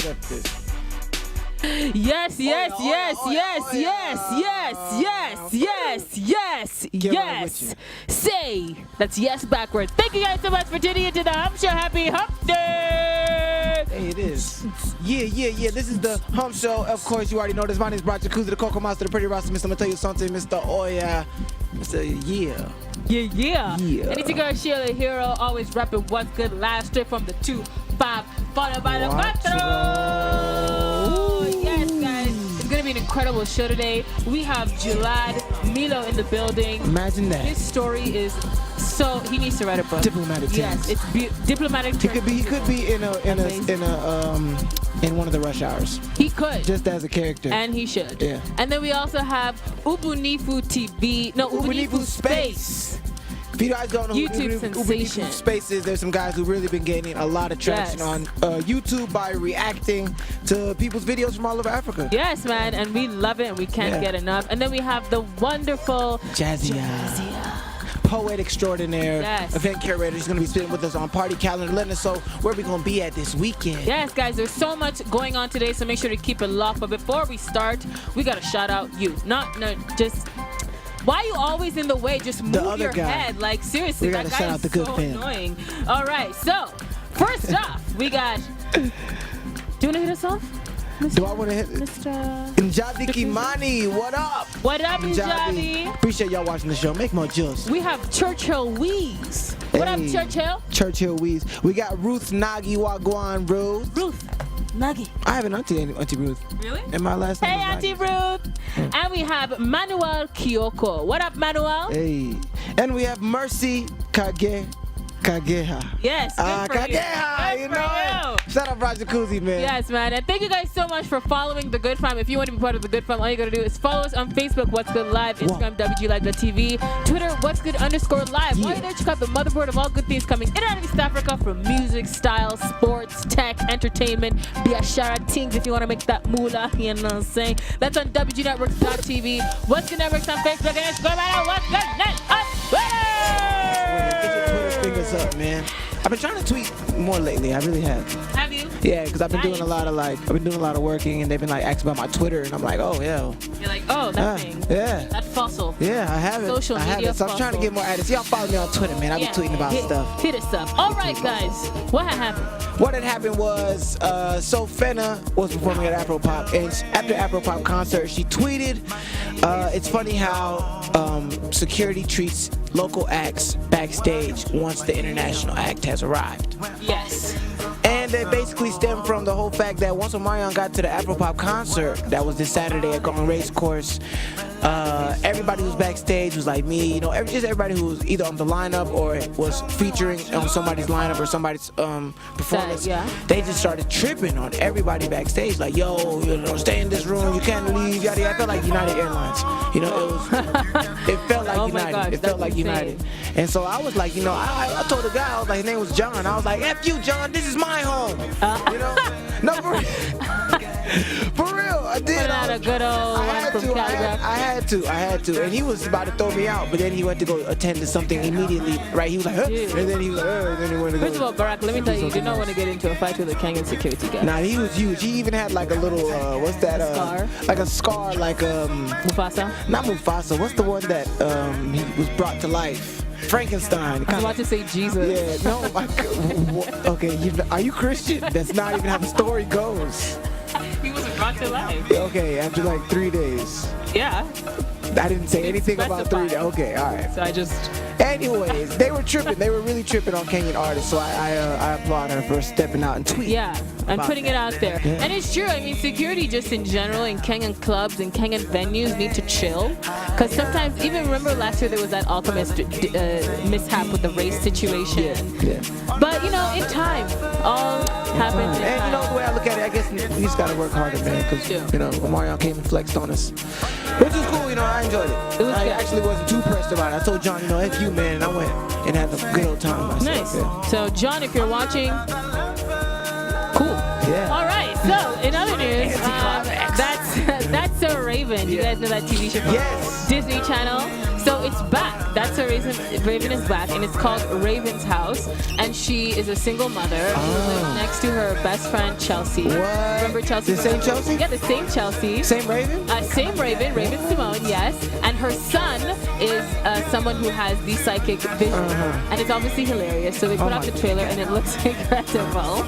up this. Yes, yes, yes, yes, yes, yes, yes, yes, yes, yes. Say, that's yes backwards. Thank you guys so much for tuning into the Hump Show. Happy Hump Day! Hey, it is. Yeah. This is the Hump Show. Of course, you already know this. My name is Brian Jacuzzi, the Coco Monster, the Pretty Rasta, Mr. Mateo Sante, Mr. Oya, Mr. Yeah. Yeah. And it's your girl Sheila Hero, always rapping what's good live straight from the 2-5, followed by the Quattro. Yes, guys. It's going to be an incredible show today. We have Gilad Milo in the building. Imagine that. His story is so he needs to write a book. Diplomatic terms. Yes, it's diplomatic terms. He could be in one of the rush hours. He could. Just as a character. And he should. Yeah. And then we also have Ubunifu TV. No, Ubunifu Space. If you guys don't know who YouTube sensation. Ubunifu Space is, there's some guys who really been gaining a lot of traction on YouTube by reacting to people's videos from all over Africa. Yes, man, and we love it and we can't get enough. And then we have the wonderful Jazzia. Poet extraordinaire, event curator. She's going to be spitting with us on Party Calendar, letting us know where we're going to be at this weekend. Yes, guys, there's so much going on today, so make sure to keep it locked. But before we start, we got to shout out you. Just... Why are you always in the way? Just move your head. Like, seriously, that guy is so annoying. All right, so, first off, we got... Do you want to hit us off? Do I want to hit Mr. Njadi Kimani? What up? What up, Njadi? Appreciate y'all watching the show. Make more juice. We have Churchill Weeze. What up, Churchill? Churchill Weeze. We got Ruth Nagi Wagwan Ruth. Ruth Nagi. I have an auntie Ruth. Really? And my last name is Auntie Ruth. And we have Manuel Kyoko. What up, Manuel? Hey. And we have Mercy Kageha. Yes, good for Kageha, you. You know it. Shout out Roger Kuzi, man. Yes, man. And thank you guys so much for following The Good Fam. If you want to be part of The Good Fam, all you got to do is follow us on Facebook, What's Good Live, Instagram, WGLive.tv, Twitter, What's Good _live. While you're there, check out the motherboard of all good things coming in and out of East Africa, from music, style, sports, tech, entertainment, biashara things if you want to make that moolah, you know what I'm saying? That's on WGNetworks.tv. What's Good Networks on Facebook, and Instagram, and What's Good Net up. Get your Twitter fingers up, man. I've been trying to tweet more lately. I really have. Have you? Yeah, because I've been doing a lot of working, and they've been like asking about my Twitter, and I'm like, oh yeah. You're like, oh, that thing. Yeah. That fossil. Yeah, I have it. Social media So I'm trying to get more at it. So y'all follow me on Twitter, man. I've been tweeting about stuff. Hit us up. All right, guys. What had happened? What had happened was, so Fenna was performing at Afropop, and after Afropop concert, she tweeted, it's funny how security treats local acts backstage once the international act has arrived. Yes. And they basically stem from the whole fact that once Omarion got to the Afropop concert, that was this Saturday at Golden Race Course, everybody who was backstage was like me, you know, just everybody who was either on the lineup or was featuring on somebody's lineup or somebody's performance. They just started tripping on everybody backstage, like, yo, you know, stay in this room, you can't leave, yada yada. I felt like United Airlines, you know, it felt like United. Gosh, it felt like United. And so I was like, you know, I told the guy, I was like, his name was John. I was like, F you, John, this is my home. You know? No, for real. I did. Put out a good old one from Calgary. I had to. And he was about to throw me out, but then he went to go attend to something immediately, right? He was like, huh? And then he was like, and then he went to go. First of all, Barack, let me tell you, you do not want to get into a fight with a Kenyan security guy. Nah, he was huge. He even had like a little, what's that? Scar? Like a scar, like, Mufasa? Not Mufasa. What's the one that he was brought to life? Frankenstein. I was about to say Jesus. Yeah, no. Okay, are you Christian? That's not even how the story goes. He wasn't brought to life. Okay, after like 3 days. Yeah. I didn't say anything about 3 days. Okay, all right. So I just... Anyways, they were tripping. They were really tripping on Kenyan artists. So I applaud her for stepping out and tweeting. Yeah, and putting it out there. Yeah. And it's true. I mean, security just in general in Kenyan clubs and Kenyan venues need to chill. Because sometimes, even remember last year there was that Alchemist mishap with the race situation. Yeah. But, you know, in time, all happens in time. And you know, the way I look at it, I guess he's got to work harder, man. Because, you know, Omarion came and flexed on us. Which was cool, you know, I enjoyed it. I actually wasn't too pressed about it. I told John, you know, F you, man, and I went and had a good old time myself. Nice. Yeah. So, John, if you're watching, cool. Yeah. All right. So, in other news, that's So Raven. You guys know that TV show from Disney Channel. So So it's back. That's her reason. Raven is back, and it's called Raven's House. And she is a single mother who lives next to her best friend Chelsea. What? Remember Chelsea? The same Chelsea? Yeah, the same Chelsea. Same Raven? Same Raven, Raven Simone, yes. And her son is someone who has the psychic vision. And it's obviously hilarious. So they put out the trailer, and it looks incredible.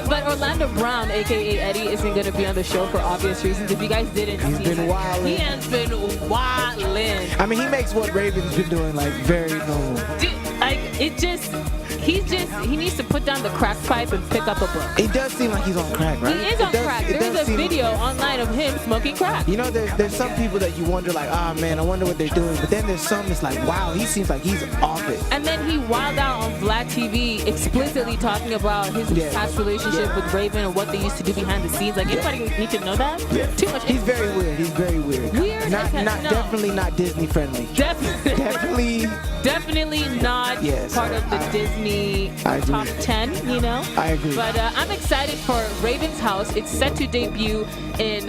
But Orlando Brown, a.k.a. Eddie, isn't going to be on the show for obvious reasons. If you guys didn't see been wildin'. he has been wildin'. I mean, he makes what Raven's been doing, like, very normal. Dude, like, he needs to put down the crack pipe and pick up a book. It does seem like he's on crack, right? He is on crack. There's a video online of him smoking crack. You know, there's some people that you wonder, like, oh, man, I wonder what they're doing. But then there's some that's like, wow, he seems like he's off it. And then he wilded out on Vlad TV explicitly talking about his past relationship with Raven and what they used to do behind the scenes. Like, anybody need to know that? Yeah. Too much. He's very weird. He's very weird. Weird? Not No. Definitely not Disney friendly. Definitely not part of the Disney top 10, you know? I agree. But I'm excited for Raven's House. It's set to debut in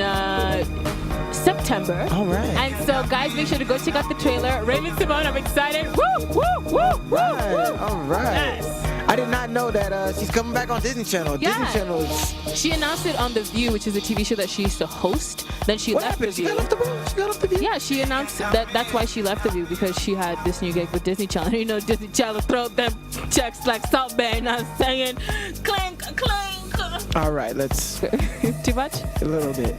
September. All right. And so, guys, make sure to go check out the trailer. Raven Simone, I'm excited. Woo, woo, woo, woo, woo. All right. Yes. I did not know that she's coming back on Disney Channel. Yeah. Disney Channel is... She announced it on The View, which is a TV show that she used to host. Then she What left happened? The She View. got off the View? Yeah, she announced that's why she left The View, because she had this new gig with Disney Channel. You know, Disney Channel throw them checks like Salt Bay, and I'm saying, clink, clink. All right, let's... Too much? A little bit.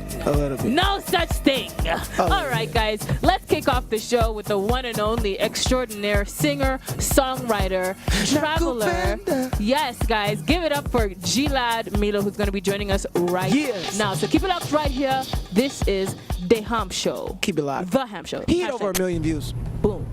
No such thing. All right, guys, let's kick off the show with the one and only extraordinaire singer, songwriter, traveler. Yes, guys, give it up for Gilad Milo, who's going to be joining us right now. So keep it up right here. This is The Hump Show. Keep it live. The Hump Show. He hit over 1 million views. Boom.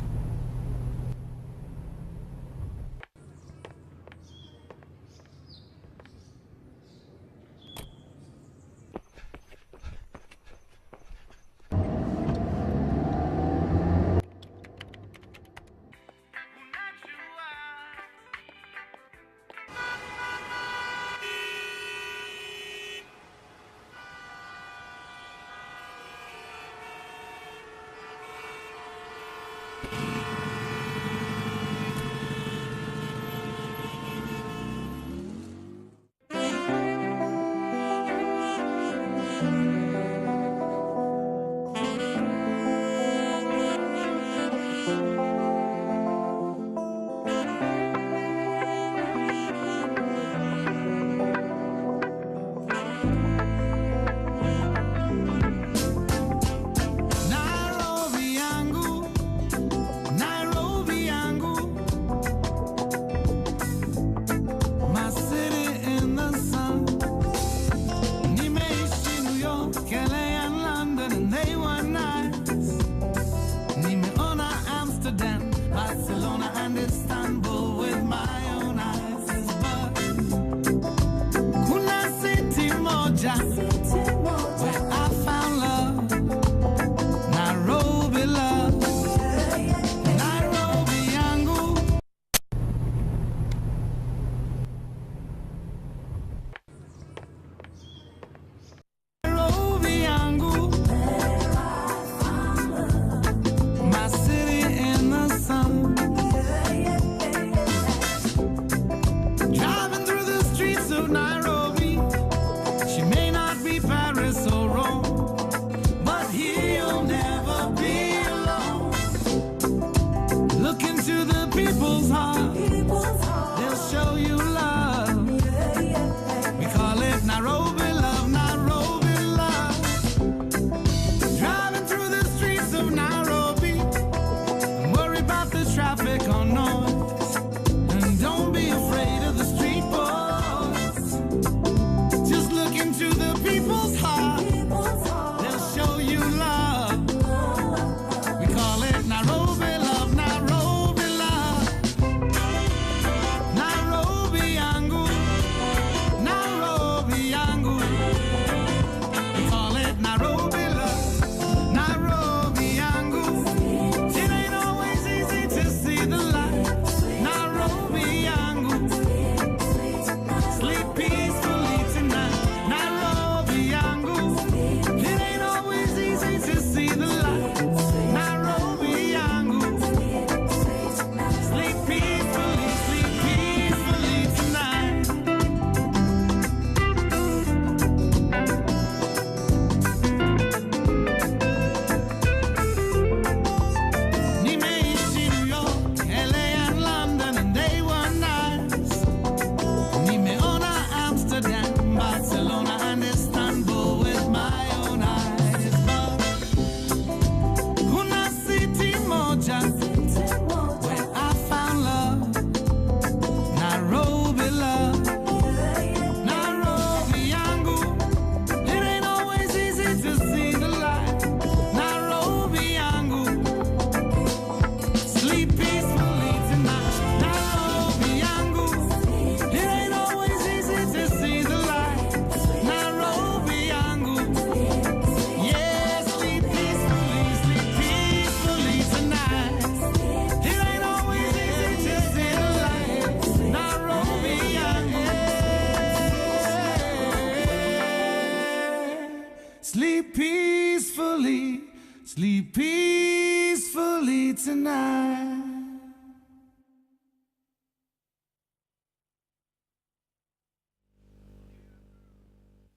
peacefully tonight.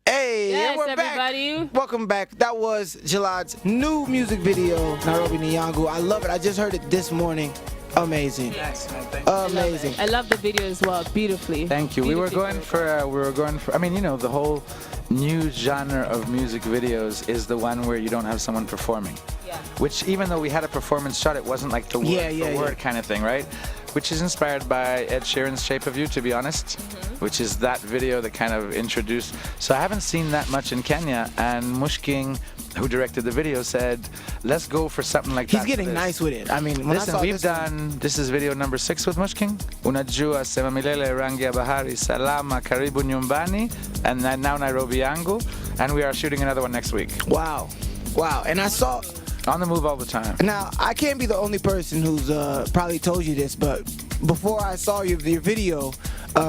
Hey, Yes, and we're everybody. back. Welcome back. That was Gilad's new music video, Nairobi Nyangu. I love it. I just heard it this morning. Amazing. Nice, man. Thank Amazing. I love the video as well. Beautifully. Thank you. We were Beautifully going for. I mean, you know, the whole new genre of music videos is the one where you don't have someone performing. Yeah. Which, even though we had a performance shot, it wasn't like the word for word kind of thing, right? Which is inspired by Ed Sheeran's Shape of You, to be honest, which is that video that kind of introduced. So I haven't seen that much in Kenya, and Mushking, who directed the video, said, let's go for something like that. He's getting nice with it. I mean, when Listen, I saw we've done, this is video number 6 with Mushking. Unajua, Sema Milele, Rangi ya Bahari, Salama, Karibu Nyumbani, and then now Nairobi Yangu, and we are shooting another one next week. Wow. Wow. And I saw... On the move all the time. Now, I can't be the only person who's probably told you this, but before I saw your video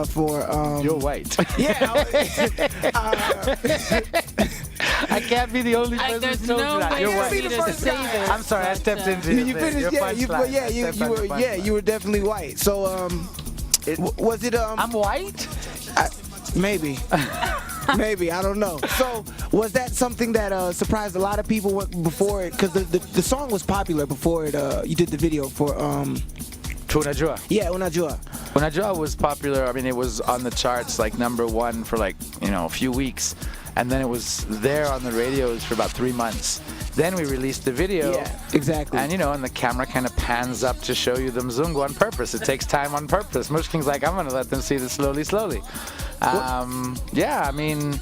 for... You're white. Yeah. I can't be the only person there's who told no you that. way You're for white. me to say this. I'm sorry, I stepped into You finished, you were definitely white. So, was it I'm white? maybe. Maybe, I don't know. So, was that something that surprised a lot of people before it? Because the song was popular before it. You did the video for Unajua. Yeah, Unajua. Unajua was popular. I mean, it was on the charts like #1 for like, you know, a few weeks. And then it was there on the radios for about 3 months. Then we released the video. Yeah, exactly. And, you know, and the camera kind of pans up to show you the mzungu on purpose. It takes time on purpose. Mushking's like, I'm going to let them see this slowly, slowly. Yeah, I mean...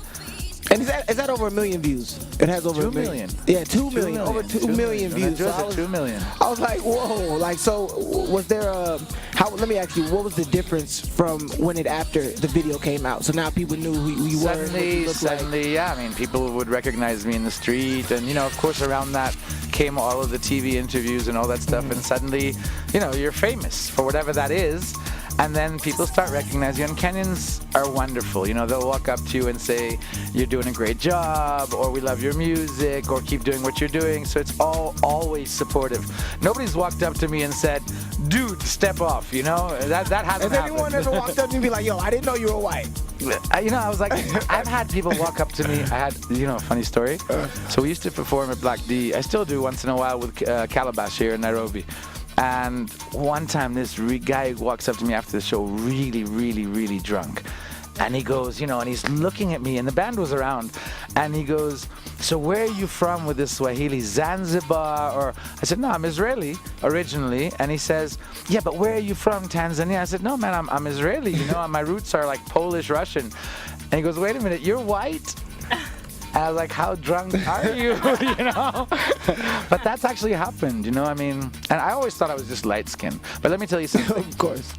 And is that over 1 million views? It has over 2 1 million. million. Yeah, 2 million. Over 2 million views. So So 2 million. I was like, whoa. Like, so was there let me ask you, what was the difference from when after the video came out? So now people knew who you were and what you looked Suddenly, like. yeah. I mean, people would recognize me in the street. And, you know, of course, around that came all of the TV interviews and all that stuff. And suddenly, you know, you're famous for whatever that is. And then people start recognizing you. And Kenyans are wonderful. You know, they'll walk up to you and say, you're doing a great job, or we love your music, or keep doing what you're doing. So it's always supportive. Nobody's walked up to me and said, dude, step off, you know? That hasn't Has happened. anyone ever walked up to me and be like, yo, I didn't know you were white? You know, I was like, I've had people walk up to me. I had, you know, a funny story. So we used to perform at Black D. I still do once in a while with Calabash here in Nairobi. And one time this guy walks up to me after the show really, really, really drunk. And he goes, you know, and he's looking at me, and the band was around. And he goes, so where are you from with this Swahili? Zanzibar? Or I said, no, I'm Israeli originally. And he says, yeah, but where are you from? Tanzania? I said, no, man, I'm Israeli. You know, my roots are like Polish, Russian. And he goes, wait a minute, you're white? And I was like, how drunk are you? You know? But that's actually happened, you know? I mean, and I always thought I was just light skinned. But let me tell you something. Of course.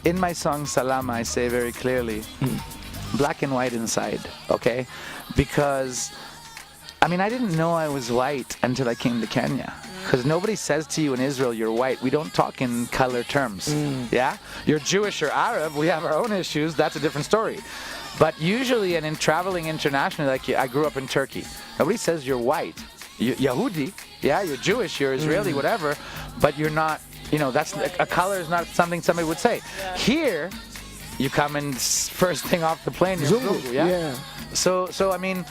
In my song Salama, I say very clearly, black and white inside, okay? Because, I mean, I didn't know I was white until I came to Kenya. Because nobody says to you in Israel, you're white. We don't talk in color terms, yeah? You're Jewish or Arab, we have our own issues. That's a different story. But usually, and in traveling internationally, like I grew up in Turkey, nobody says you're white. Yahudi, yeah, you're Jewish, you're Israeli, whatever, but you're not, you know, that's a color is not something somebody would say. Yeah. Here, you come in first thing off the plane, you're Zulu, yeah? So I mean,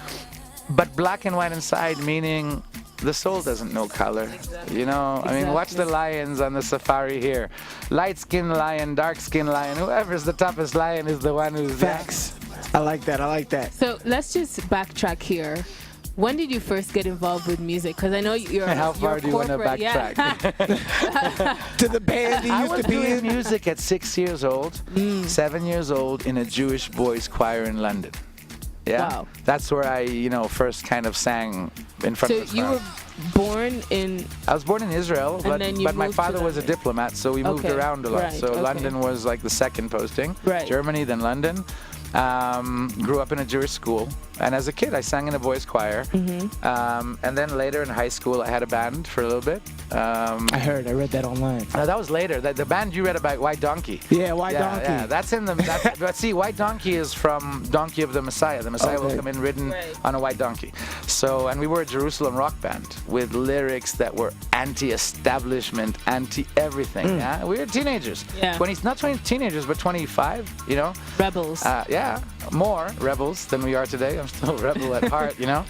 but black and white inside, meaning the soul doesn't know color, you know? I mean, watch the lions on the safari here. Light-skinned lion, dark-skinned lion, whoever's the toughest lion is the one who's... Facts. I like that. I like that. So let's just backtrack here. When did you first get involved with music? Because I know you're. How far do you want to backtrack? Yeah. To the band you used to be in? I was doing music at 6 years old, 7 years old in a Jewish boys' choir in London. Yeah, wow. That's where I, you know, first kind of sang in front of the crowd. So you were born in... I was born in Israel, but my father was a London. diplomat, so we moved around a lot. Right, so London was like the second posting. Right. Germany, then London. Grew up in a Jewish school, And as a kid, I sang in a boys' choir. And then later in high school, I had a band for a little bit. I read that online. That was later. The band you read about, White Donkey. Yeah, White Donkey. Yeah, that's in the. But see, White Donkey is from Donkey of the Messiah. The Messiah will come in ridden on a white donkey. So, and we were a Jerusalem rock band with lyrics that were anti-establishment, anti-everything. Yeah, we were teenagers. Yeah. Not 20 teenagers, but 25. You know. Rebels. Yeah, more rebels than we are today. I'm still a rebel at heart. You know,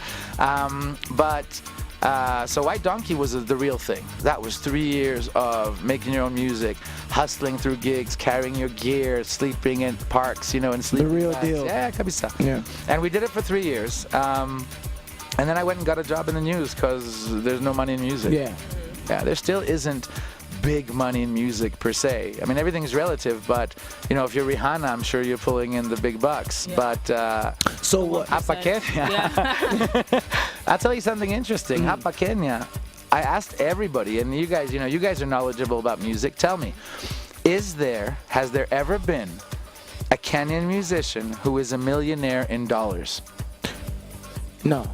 so White Donkey was the real thing. That was 3 years of making your own music, hustling through gigs, carrying your gear, sleeping in parks, and sleeping. The real deal. Yeah, kabisa. Yeah. And we did it for 3 years. And then I went and got a job in the news because there's no money in music. Yeah. Yeah, there still isn't big money in music per se. I mean, everything's relative, but if you're Rihanna, I'm sure you're pulling in the big bucks. Yeah. But So what? Hapa Kenya. Yeah. I'll tell you something interesting. Hapa Kenya, I asked everybody, and you guys are knowledgeable about music. Tell me, has there ever been a Kenyan musician who is a millionaire in dollars? No.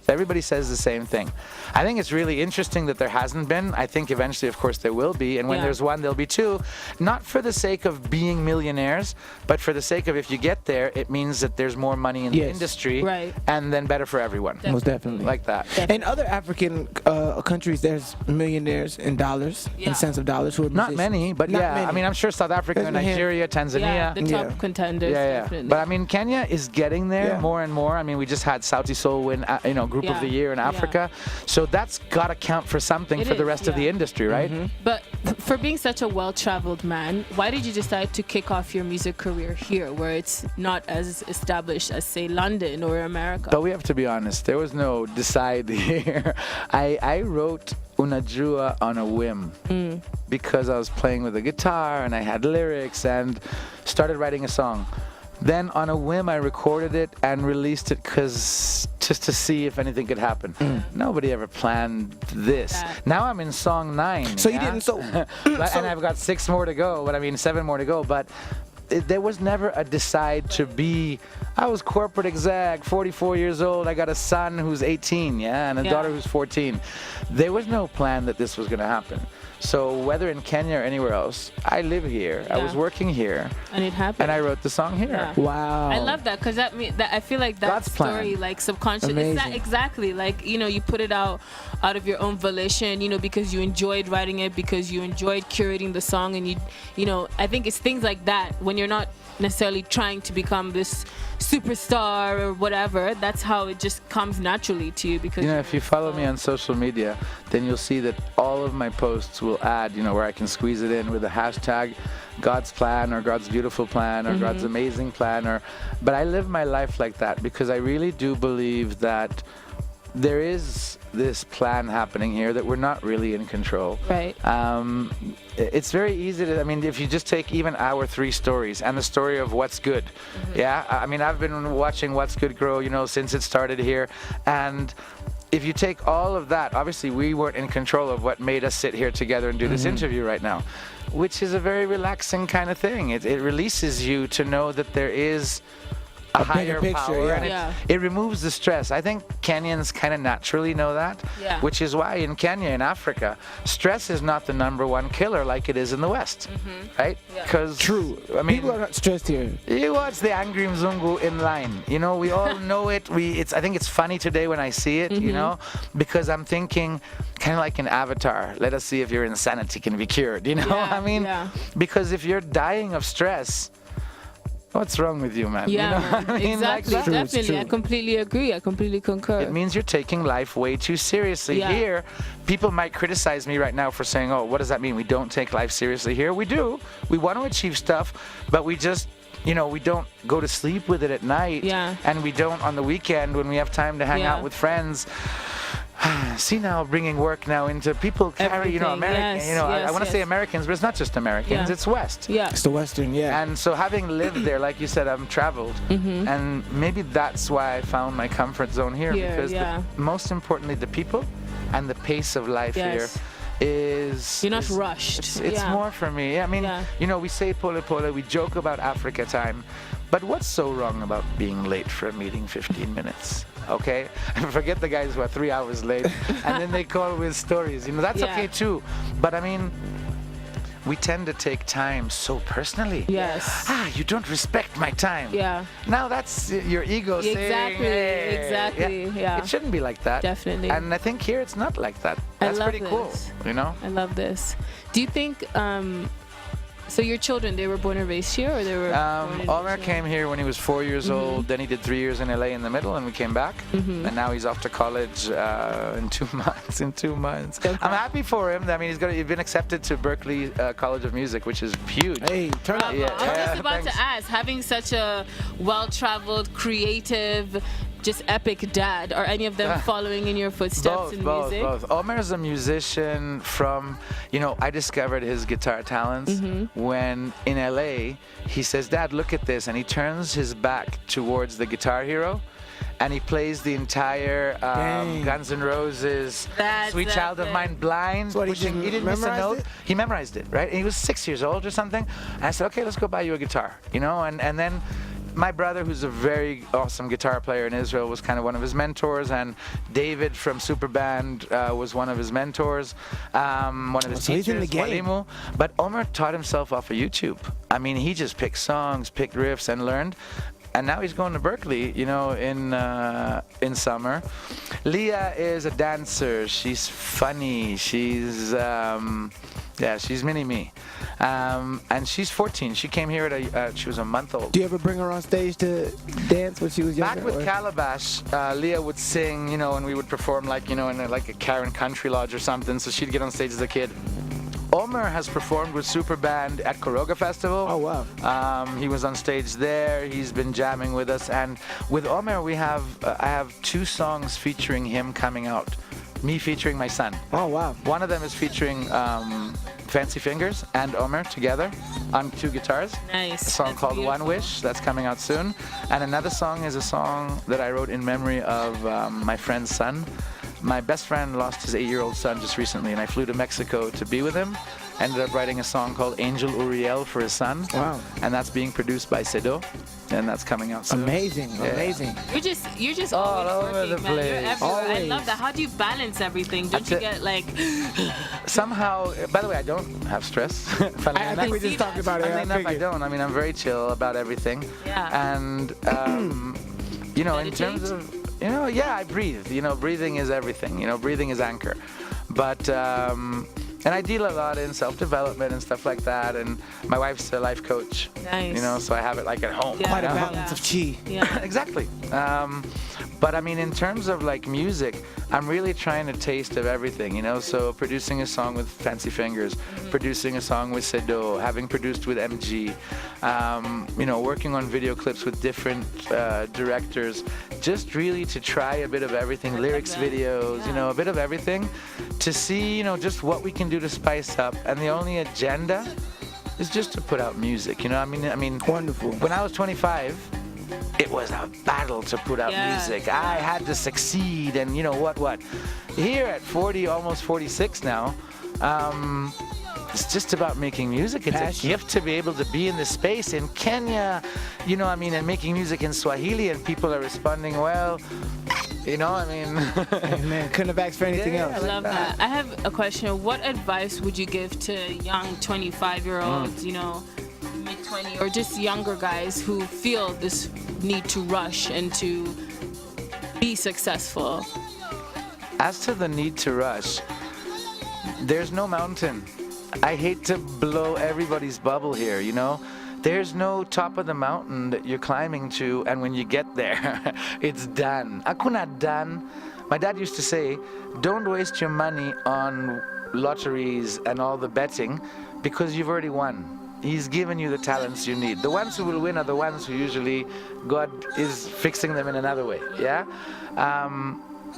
Everybody says the same thing. I think it's really interesting that there hasn't been. I think eventually, of course, there will be. And when there's one, there'll be two. Not for the sake of being millionaires, but for the sake of if you get there, it means that there's more money in the industry. Right. And then better for everyone. Most definitely. Like that. In other African countries, there's millionaires in dollars, in cents of dollars who are Not musicians. many, but Not yeah. many. I mean, I'm sure South Africa, There's a hand- Nigeria, Tanzania. Yeah, the top contenders. Yeah. Definitely. But I mean, Kenya is getting there Yeah. more and more. I mean, we just had Sauti Sol win, Group of the Year in Africa. So that's got to count for something It for the is, rest of the industry, right? But for being such a well-traveled man, why did you decide to kick off your music career here, where it's not as established as, say, London or America? But we have to be honest. There was no decide here. I wrote Unajua on a whim because I was playing with a guitar and I had lyrics and started writing a song. Then on a whim, I recorded it and released it just to see if anything could happen. Nobody ever planned this. Now I'm in song 9. So you didn't. So And I've got 6 more to go. But I mean 7 more to go. But there was never a decide to be. I was corporate exec, 44 years old. I got a son who's 18, and a daughter who's 14. There was no plan that this was going to happen. So whether in Kenya or anywhere else, I live here. I was working here. And it happened. And I wrote the song here. Yeah. wow. I love that because I feel like that God's plan. story, like subconscious, it's that Amazing. exactly like you put it out of your own volition, because you enjoyed writing it, because you enjoyed curating the song, and I think it's things like that when you're not necessarily trying to become this superstar or whatever. That's how it just comes naturally to you because if you follow me on social media, then you'll see that all of my posts will add, where I can squeeze it in with a hashtag God's plan or God's beautiful plan or God's amazing plan but I live my life like that because I really do believe that there is this plan happening here that we're not really in control. Right. It's very easy to, if you just take even our 3 stories and the story of What's Good. Yeah. I mean, I've been watching What's Good grow, since it started here. And if you take all of that, obviously we weren't in control of what made us sit here together and do this interview right now, which is a very relaxing kind of thing. It releases you to know that there is a higher picture, power, yeah. and it removes the stress. I think Kenyans kind of naturally know that, which is why in Kenya, in Africa, stress is not the #1 killer like it is in the West, right? Because True. I mean, People are not stressed here. you watch the Angry Mzungu in line. We all know it. I think it's funny today when I see it, because I'm thinking kind of like an Avatar. Let us see if your insanity can be cured, because if you're dying of stress, what's wrong with you, man? Exactly. Like that. Definitely. I completely agree. I completely concur. It means you're taking life way too seriously. Yeah. Here, people might criticize me right now for saying, oh, what does that mean? We don't take life seriously here. We do. We want to achieve stuff, but we just, we don't go to sleep with it at night. Yeah. And we don't on the weekend when we have time to hang out with friends. See now, bringing work now into people carry, American. I want to say Americans, but it's not just Americans. It's West. Yeah. It's the Western, And so having lived there, like you said, I've traveled. And maybe that's why I found my comfort zone here. Because most importantly, the people and the pace of life here is... You're not rushed. It's more for me. I mean, you know, we say pole pole, we joke about Africa time, but what's so wrong about being late for a meeting 15 minutes? Okay? Forget the guys who are 3 hours late, and then they call with stories. You know, that's okay too. But I mean, we tend to take time so personally. Yes. You don't respect my time. Yeah. Now that's your ego saying, hey. Exactly. Yeah. It shouldn't be like that. Definitely. And I think here it's not like that. That's pretty cool, you know? I love this. Do you think, so your children, they were born and raised here, or they were born in Omer Asia? came here when he was 4 years old. Then he did 3 years in LA in the middle, and we came back. And now he's off to college in 2 months. Okay. I'm happy for him. I mean, he's been accepted to Berklee College of Music, which is huge. Hey, turn up. I was just about to ask, having such a well-traveled, creative, just epic dad, are any of them following in your footsteps in music? Both. Omer is a musician from, you know, I discovered his guitar talents when in LA, he says, Dad, look at this. And he turns his back towards the Guitar Hero, and he plays the entire Guns N' Roses, Sweet Child of Mine blind. What, he didn't miss a note. He memorized it, right? And he was 6 years old or something. And I said, okay, let's go buy you a guitar, you know? And then my brother, who's a very awesome guitar player in Israel, was kind of one of his mentors, and David from Superband was one of his mentors, one of his teachers, he's in the game. Walimu. But Omer taught himself off of YouTube. I mean, he just picked songs, picked riffs, and learned. And now he's going to Berklee, you know, in summer. Leah is a dancer. She's funny. She's she's mini-me. And she's 14. She came here she was a month old. Do you ever bring her on stage to dance when she was younger? Back with Calabash, Leah would sing, you know, and we would perform like, you know, in like a Karen Country Lodge or something. So she'd get on stage as a kid. Omer has performed with Superband at Koroga Festival. Oh, wow. He was on stage there. He's been jamming with us. And with Omer, I have 2 songs featuring him coming out. Me featuring my son. Oh, wow. One of them is featuring Fancy Fingers and Omer together on 2 guitars. Nice. A song called One Wish, that's coming out soon. And another song is a song that I wrote in memory of my friend's son. My best friend lost his 8-year-old son just recently, and I flew to Mexico to be with him. Ended up writing a song called Angel Uriel for his son. Wow. And that's being produced by Sedo, and that's coming out soon. Amazing. You're just all always over working, the man. place. You're everywhere. I Always. love that. How do you balance everything? Don't you get like... Somehow, by the way, I don't have stress. I think we just talked about it. Funny enough, I don't. I mean, I'm very chill about everything. Yeah. And, you know, in Meditate? terms of, you know, I breathe. You know, breathing is everything. You know, breathing is anchor. But, and I deal a lot in self-development and stuff like that. And my wife's a life coach. Nice. You know, so I have it like at home. Yeah. Quite a you know? balance of chi. Yeah. Exactly. But I mean, in terms of like music, I'm really trying a taste of everything, you know? So producing a song with Fancy Fingers, producing a song with Sedo, having produced with MG, you know, working on video clips with different directors, just really to try a bit of everything, lyrics videos, you know, a bit of everything, to see, you know, just what we can do to spice up. And the only agenda is just to put out music, you know? I mean, Wonderful. when I was 25, it was a battle to put out music. I had to succeed, and you know what. Here at 40, almost 46 now, it's just about making music. It's a gift to be able to be in this space in Kenya, you know, I mean, and making music in Swahili, and people are responding well. You know, I mean... Hey, man, couldn't have asked for anything else. I love that. I have a question. What advice would you give to young 25-year-olds, you know, mid-20, or just younger guys who feel this need to rush and to be successful? As to the need to rush, there's no mountain. I hate to blow everybody's bubble here, you know? There's no top of the mountain that you're climbing to, and when you get there, it's done. Akuna done. My dad used to say, don't waste your money on lotteries and all the betting, because you've already won. He's given you the talents you need. The ones who will win are the ones who usually God is fixing them in another way, yeah?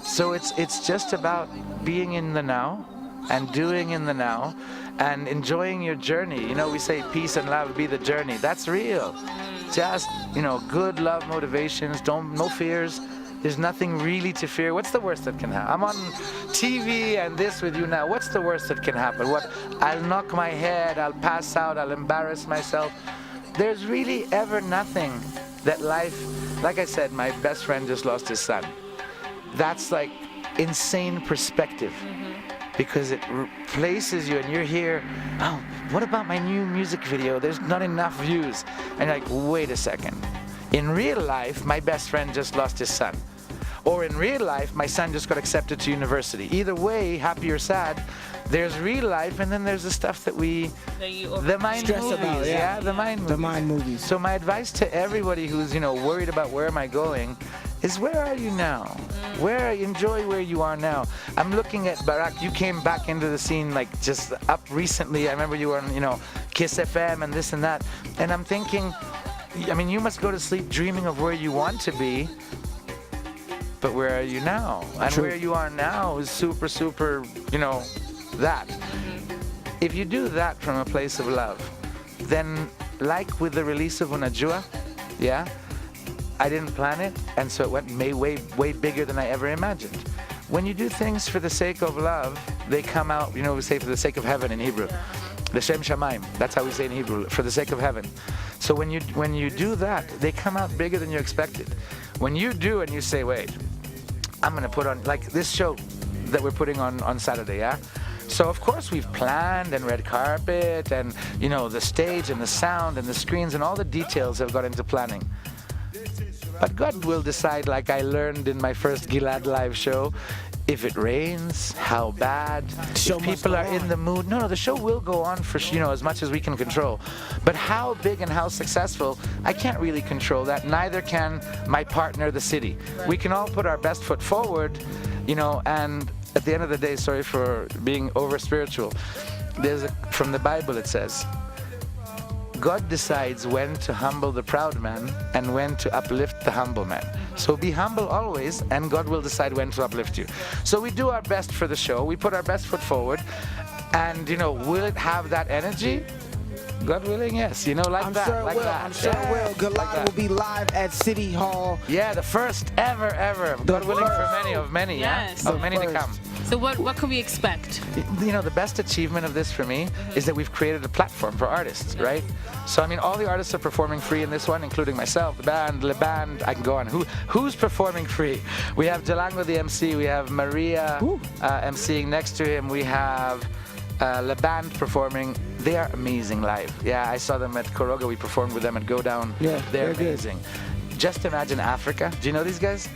So it's just about being in the now and doing in the now and enjoying your journey. You know, we say peace and love be the journey. That's real. Just, you know, good love motivations, no fears. There's nothing really to fear. What's the worst that can happen? I'm on TV and this with you now. What's the worst that can happen? What? I'll knock my head, I'll pass out, I'll embarrass myself. There's really ever nothing that life, like I said, my best friend just lost his son. That's like insane perspective. Because it replaces you and you're here, oh, what about my new music video? There's not enough views. And you're like, wait a second. In real life, my best friend just lost his son. Or in real life, my son just got accepted to university. Either way, happy or sad, there's real life and then there's the stuff that the mind Stress movies. about, yeah. The mind movies. The mind movies. So my advice to everybody who's, worried about where am I going is where are you now? Enjoy where you are now. I'm looking at Barak. You came back into the scene like just up recently. I remember you were on, Kiss FM and this and that. And I'm thinking, you must go to sleep dreaming of where you want to be. But where are you now? And True. where you are now is super, super, that. If you do that from a place of love, then like with the release of Unajua, yeah, I didn't plan it, and so it went way bigger than I ever imagined. When you do things for the sake of love, they come out, we say for the sake of heaven in Hebrew. L'shem shamayim, that's how we say in Hebrew, for the sake of heaven. So when you do that, they come out bigger than you expected. When you do and you say, wait, I'm going to put on, like this show that we're putting on Saturday, yeah? So of course we've planned and red carpet and, the stage and the sound and the screens and all the details have got into planning. But God will decide, like I learned in my first Gilad live show, if it rains, how bad, if people are in the mood. No, the show will go on for, as much as we can control. But how big and how successful, I can't really control that. Neither can my partner, the city. Right. We can all put our best foot forward, and at the end of the day, sorry for being over spiritual, from the Bible it says, God decides when to humble the proud man and when to uplift the humble man. So be humble always, and God will decide when to uplift you. So we do our best for the show. We put our best foot forward. And, will it have that energy? God willing, yes. Like I'm that. Sure like will. that. I'm sure it will. Gilad will be live at City Hall. Yeah, the first ever. God willing for many, yes. yeah? Of many to come. So what can we expect? The best achievement of this for me is that we've created a platform for artists, right? So, all the artists are performing free in this one, including myself, the band, Le Band, I can go on. Who's performing free? We have Jalango, the MC. We have Maria MCing next to him. We have Le Band performing. They are amazing live. Yeah, I saw them at Koroga. We performed with them at Go Down. Yeah, they're amazing. Just imagine Africa. Do you know these guys?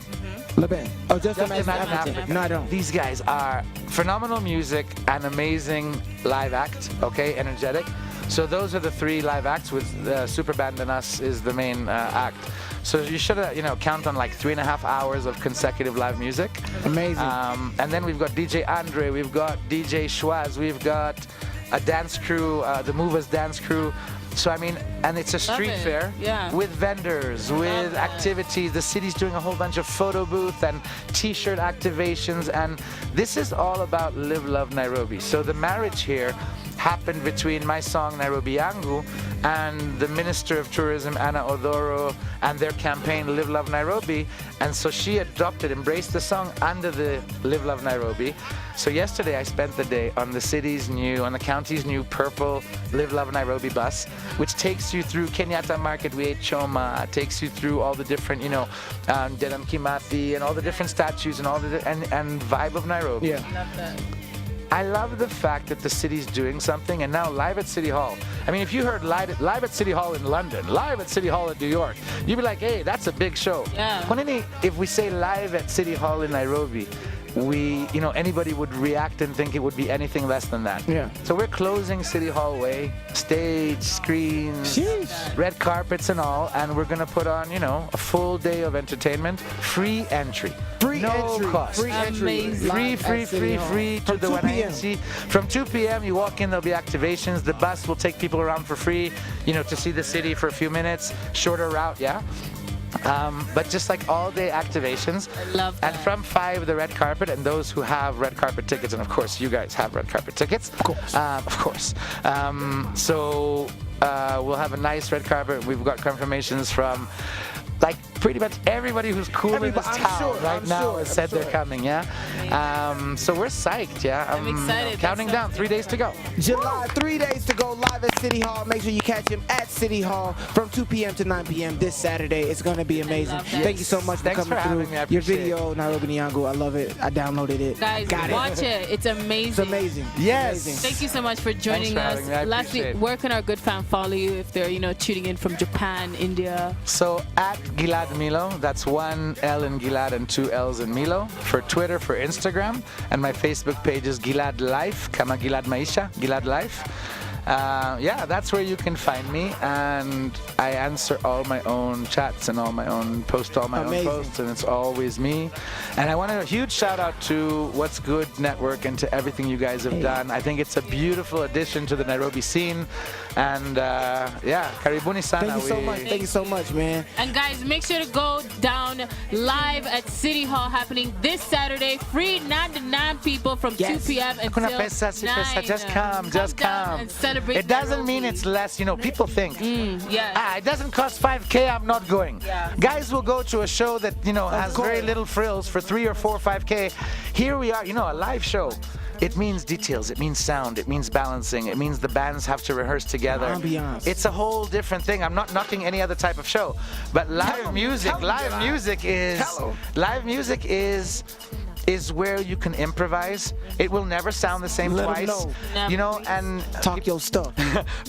Oh, just imagine Africa. No, I don't. These guys are phenomenal music and amazing live act, okay, energetic. So those are the three live acts with Super Band and us is the main act. So you should, count on like 3.5 hours of consecutive live music. Amazing. And then we've got DJ Andre, we've got DJ Schwaz, we've got a dance crew, the Movers dance crew. So and it's a street fair with vendors, with activities. The city's doing a whole bunch of photo booth and T-shirt activations, and this is all about Live Love Nairobi. So the marriage here happened between my song Nairobi Yangu and the Minister of Tourism Anna Odoro and their campaign Live Love Nairobi, and so she embraced the song under the Live Love Nairobi. So yesterday I spent the day on the county's new purple Live Love Nairobi bus, which takes you through Kenyatta Market, we ate choma, takes you through all the different, Delam Kimathi and all the different statues and all the and vibe of Nairobi. Yeah. Love that. I love the fact that the city's doing something, and now live at City Hall. If you heard live at City Hall in London, live at City Hall in New York, you'd be like, hey, that's a big show. Yeah. If we say live at City Hall in Nairobi, anybody would react and think it would be anything less than that. Yeah. So we're closing City Hallway, stage, screens, red carpets and all, and we're going to put on, a full day of entertainment, free entry. No cost. Free entry. Amazing. Free to the 2 p.m. YNC. From 2 p.m. you walk in, there'll be activations. The bus will take people around for free, to see the city for a few minutes. Shorter route, yeah. But just like all day activations. I love that. And from 5, the red carpet, and those who have red carpet tickets, and of course you guys have red carpet tickets. Of course. So we'll have a nice red carpet. We've got confirmations from like pretty much everybody who's cool in this town right now has said they're coming, yeah? So we're psyched, yeah? I'm excited. Counting down, 3 days to go. July, 3 days to go, live at City Hall. Make sure you catch him at City Hall from 2 p.m. to 9 p.m. this Saturday. It's going to be amazing. Thank you so much for Thanks coming for through. having me. I Your appreciate video, Nairobi Nyango, I love it. I downloaded it. Guys, watch it. It's amazing. It's amazing. Yes. Amazing. Thank you so much for joining us. Lastly, where can our good fan follow you if they're, tuning in from Japan, India? So at Gilad Milo, that's 1 L in Gilad and 2 L's in Milo. For Twitter, for Instagram, and my Facebook page is Gilad Life, Kama Gilad Maisha, Gilad Life. Yeah, that's where you can find me, and I answer all my own chats and post all my own posts, and it's always me. And I want a huge shout out to What's Good Network and to everything you guys have done. I think it's a beautiful addition to the Nairobi scene, and yeah, karibuni sana. Thank you so much. Thank you so much, man. And guys, make sure to go down live at City Hall, happening this Saturday. Free 9 to 9 people from 2 p.m. until 9. Just come, just come. And celebrate. It doesn't mean it's less, people think, it doesn't cost 5K, I'm not going. Yeah. Guys will go to a show that, has very little frills for 3 or 4 or 5K. Here we are, a live show. It means details, it means sound, it means balancing, it means the bands have to rehearse together. Ambiance. It's a whole different thing. I'm not knocking any other type of show, but live music is where you can improvise. It will never sound the same twice. And talk your stuff.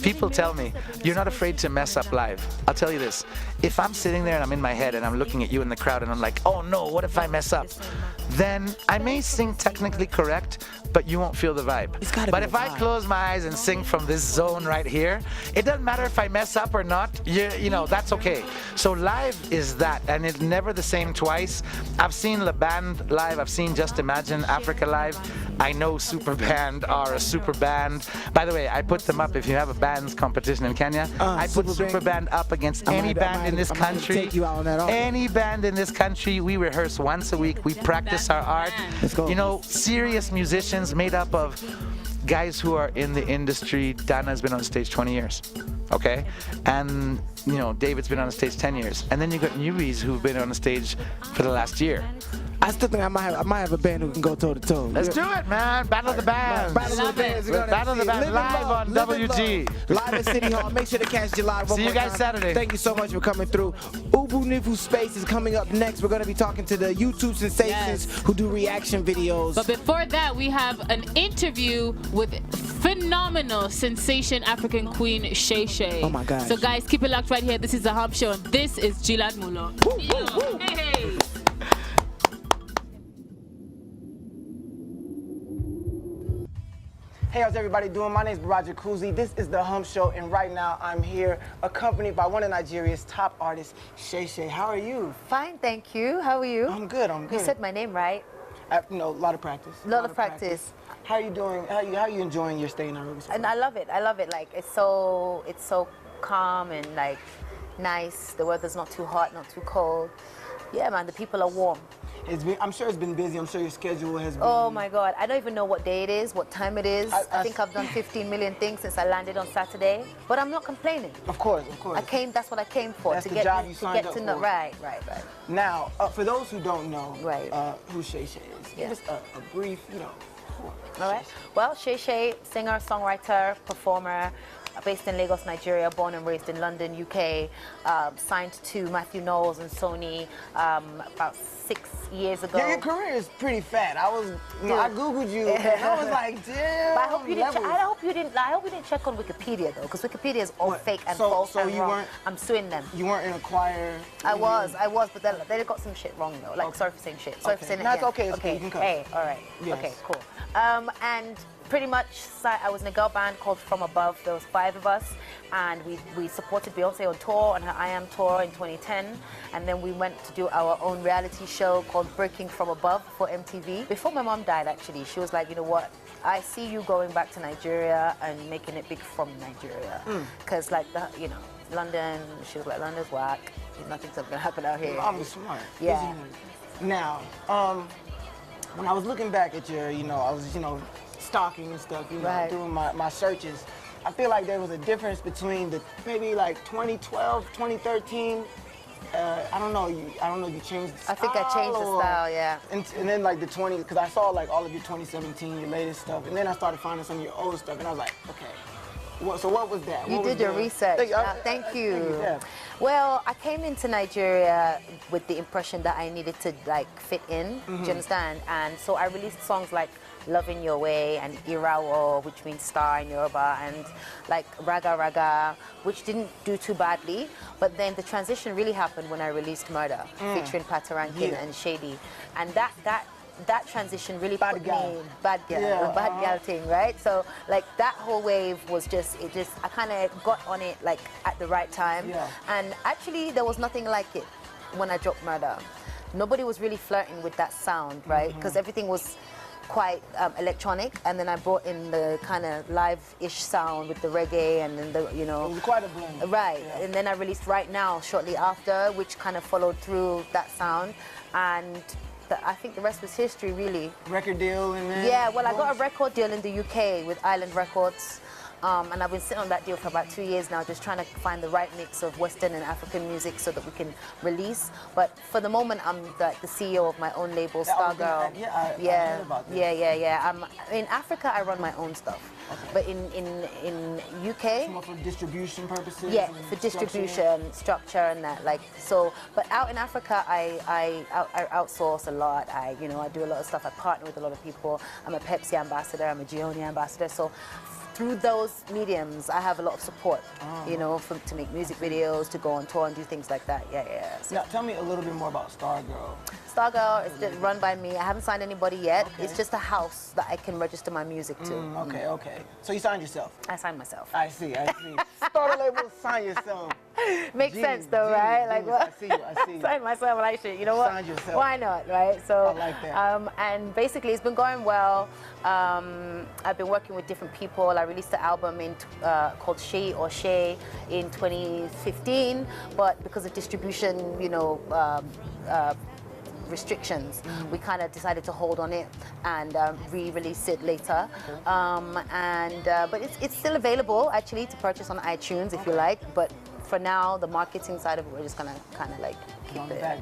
People tell me, you're not afraid to mess up live. I'll tell you this. If I'm sitting there and I'm in my head and I'm looking at you in the crowd and I'm like, oh no, what if I mess up? Then I may sing technically correct, but you won't feel the vibe. But if I close my eyes and sing from this zone right here, it doesn't matter if I mess up or not, that's okay. So live is that, and it's never the same twice. I've seen La Band live, I've seen Just Imagine Africa live. I know Super Band are a super band. By the way, I put them up if you have a bands competition in Kenya. I put Super Band up against any band in this country. Take you out on that offer. Any band in this country. We rehearse once a week. We practice our art. Let's go. Serious musicians made up of guys who are in the industry. Dana's been on stage 20 years, okay? And, David's been on the stage 10 years. And then you got newbies who've been on the stage for the last year. I still think I might have a band who can go toe to toe. Let's do it, man. Battle of the Bands. Battle of the Bands. Battle of the Bands live on WG. Live at City Hall. Make sure to catch July. See you guys Saturday. Thank you so much for coming through. Ubunifu Space is coming up next. We're going to be talking to the YouTube sensations who do reaction videos. But before that, we have an interview with phenomenal sensation African queen Shay Shay. Oh my gosh. So guys, keep it locked right here. This is the Hump Show, and this is Gilad Mulo. Hey. Hey, how's everybody doing? My name is Baraja Kuzi. This is the Hump Show, and right now I'm here accompanied by one of Nigeria's top artists, Shay Shay. How are you? Fine, thank you. How are you? I'm good. I'm good. You said my name right. A lot of practice. A lot of practice. How are you doing? How are you enjoying your stay in Nairobi? And I love it. I love it. Like it's so calm and like nice. The weather's not too hot, not too cold. Yeah, man. The people are warm. I'm sure it's been busy. I'm sure your schedule has been... Oh my God. I don't even know what day it is, what time it is. I think I've done 15 million things since I landed on Saturday. But I'm not complaining. Of course. That's what I came for. That's the job you signed up for. Right. Now, for those who don't know who Shay Shay is, Yeah. give us a brief, All right. Well, Shay Shay, singer, songwriter, performer, based in Lagos, Nigeria, born and raised in London, UK, signed to Matthew Knowles and Sony about 6 years ago. Yeah, your career is pretty fat. I googled you and I was like, damn. But I hope you didn't check on Wikipedia though, because Wikipedia is all fake and false and wrong. I'm suing them. You weren't in a choir. I was, but they got some shit wrong though. Like sorry for saying shit. Sorry for saying it. That's again. okay. It's okay. You can cut. Hey, all right. Yes. Okay, cool. And pretty much, I was in a girl band called From Above. There was 5 of us, and we supported Beyonce on tour, on her I Am tour in 2010, and then we went to do our own reality show called Breaking From Above for MTV. Before my mom died, actually, she was like, you know what, I see you going back to Nigeria and making it big from Nigeria, because like London, she was like, London's whack, nothing's gonna happen out here. I'm smart. Yeah. Now, when I was looking back at your, I was, stalking and stuff, doing my searches, I feel like there was a difference between maybe like 2012, 2013 I don't know. You changed. The I think I changed the style, style, yeah. And then like the 20, because I saw like all of your 2017, your latest stuff, and then I started finding some of your old stuff, and I was like, okay. So what was that? You What was did your the- research. Thank Thank you. Yeah. Well, I came into Nigeria with the impression that I needed to like fit in. Do you understand? And so I released songs like "Loving Your Way" and "Irawo," which means star in Yoruba, and like "Raga Raga," which didn't do too badly. But then the transition really happened when I released "Murder," featuring Patarankin and Shady, and that transition really Bad put gal. me bad gal, Yeah, the bad gal thing, right? So like that whole wave was I kind of got on it like at the right time. Yeah. And actually there was nothing like it when I dropped Murder. Nobody was really flirting with that sound, right? Because everything was quite electronic, and then I brought in the kind of live-ish sound with the reggae, and then It was quite a blend. Right, Yeah. and then I released Right Now shortly after, which kind of followed through that sound, and I think the rest was history, really. Record deal and then. Yeah, well, I got a record deal in the UK with Island Records, and I've been sitting on that deal for about 2 years now, just trying to find the right mix of Western and African music so that we can release. But for the moment, I'm the CEO of my own label, Yeah, I was Stargirl. gonna- yeah, I heard about this. Yeah. In Africa, I run my own stuff, but in UK, More for distribution purposes. yeah, and for structure. distribution, structure, and that. Like so, but out in Africa, I outsource a lot. I do a lot of stuff. I partner with a lot of people. I'm a Pepsi ambassador. I'm a Gioni ambassador. So through those mediums, I have a lot of support. To make music videos, to go on tour and do things like that. Yeah. So Now, tell me a little bit more about Stargirl. Stargirl is just run by me. I haven't signed anybody yet. Okay. It's just a house that I can register my music to. Okay. So you signed yourself. I signed myself. I see. Start a label, sign yourself. Makes Genius, sense though, genius, right? Like genius. what? I see you. Sign myself like shit. You know what? Sign yourself. Why not, right? So I like that. and basically it's been going well. I've been working with different people. I released an album called She or Shay in 2015, but because of distribution, restrictions, we kind of decided to hold on it and re-release it later. But it's still available actually to purchase on iTunes if you like. But for now, the marketing side of it, we're just gonna kind of like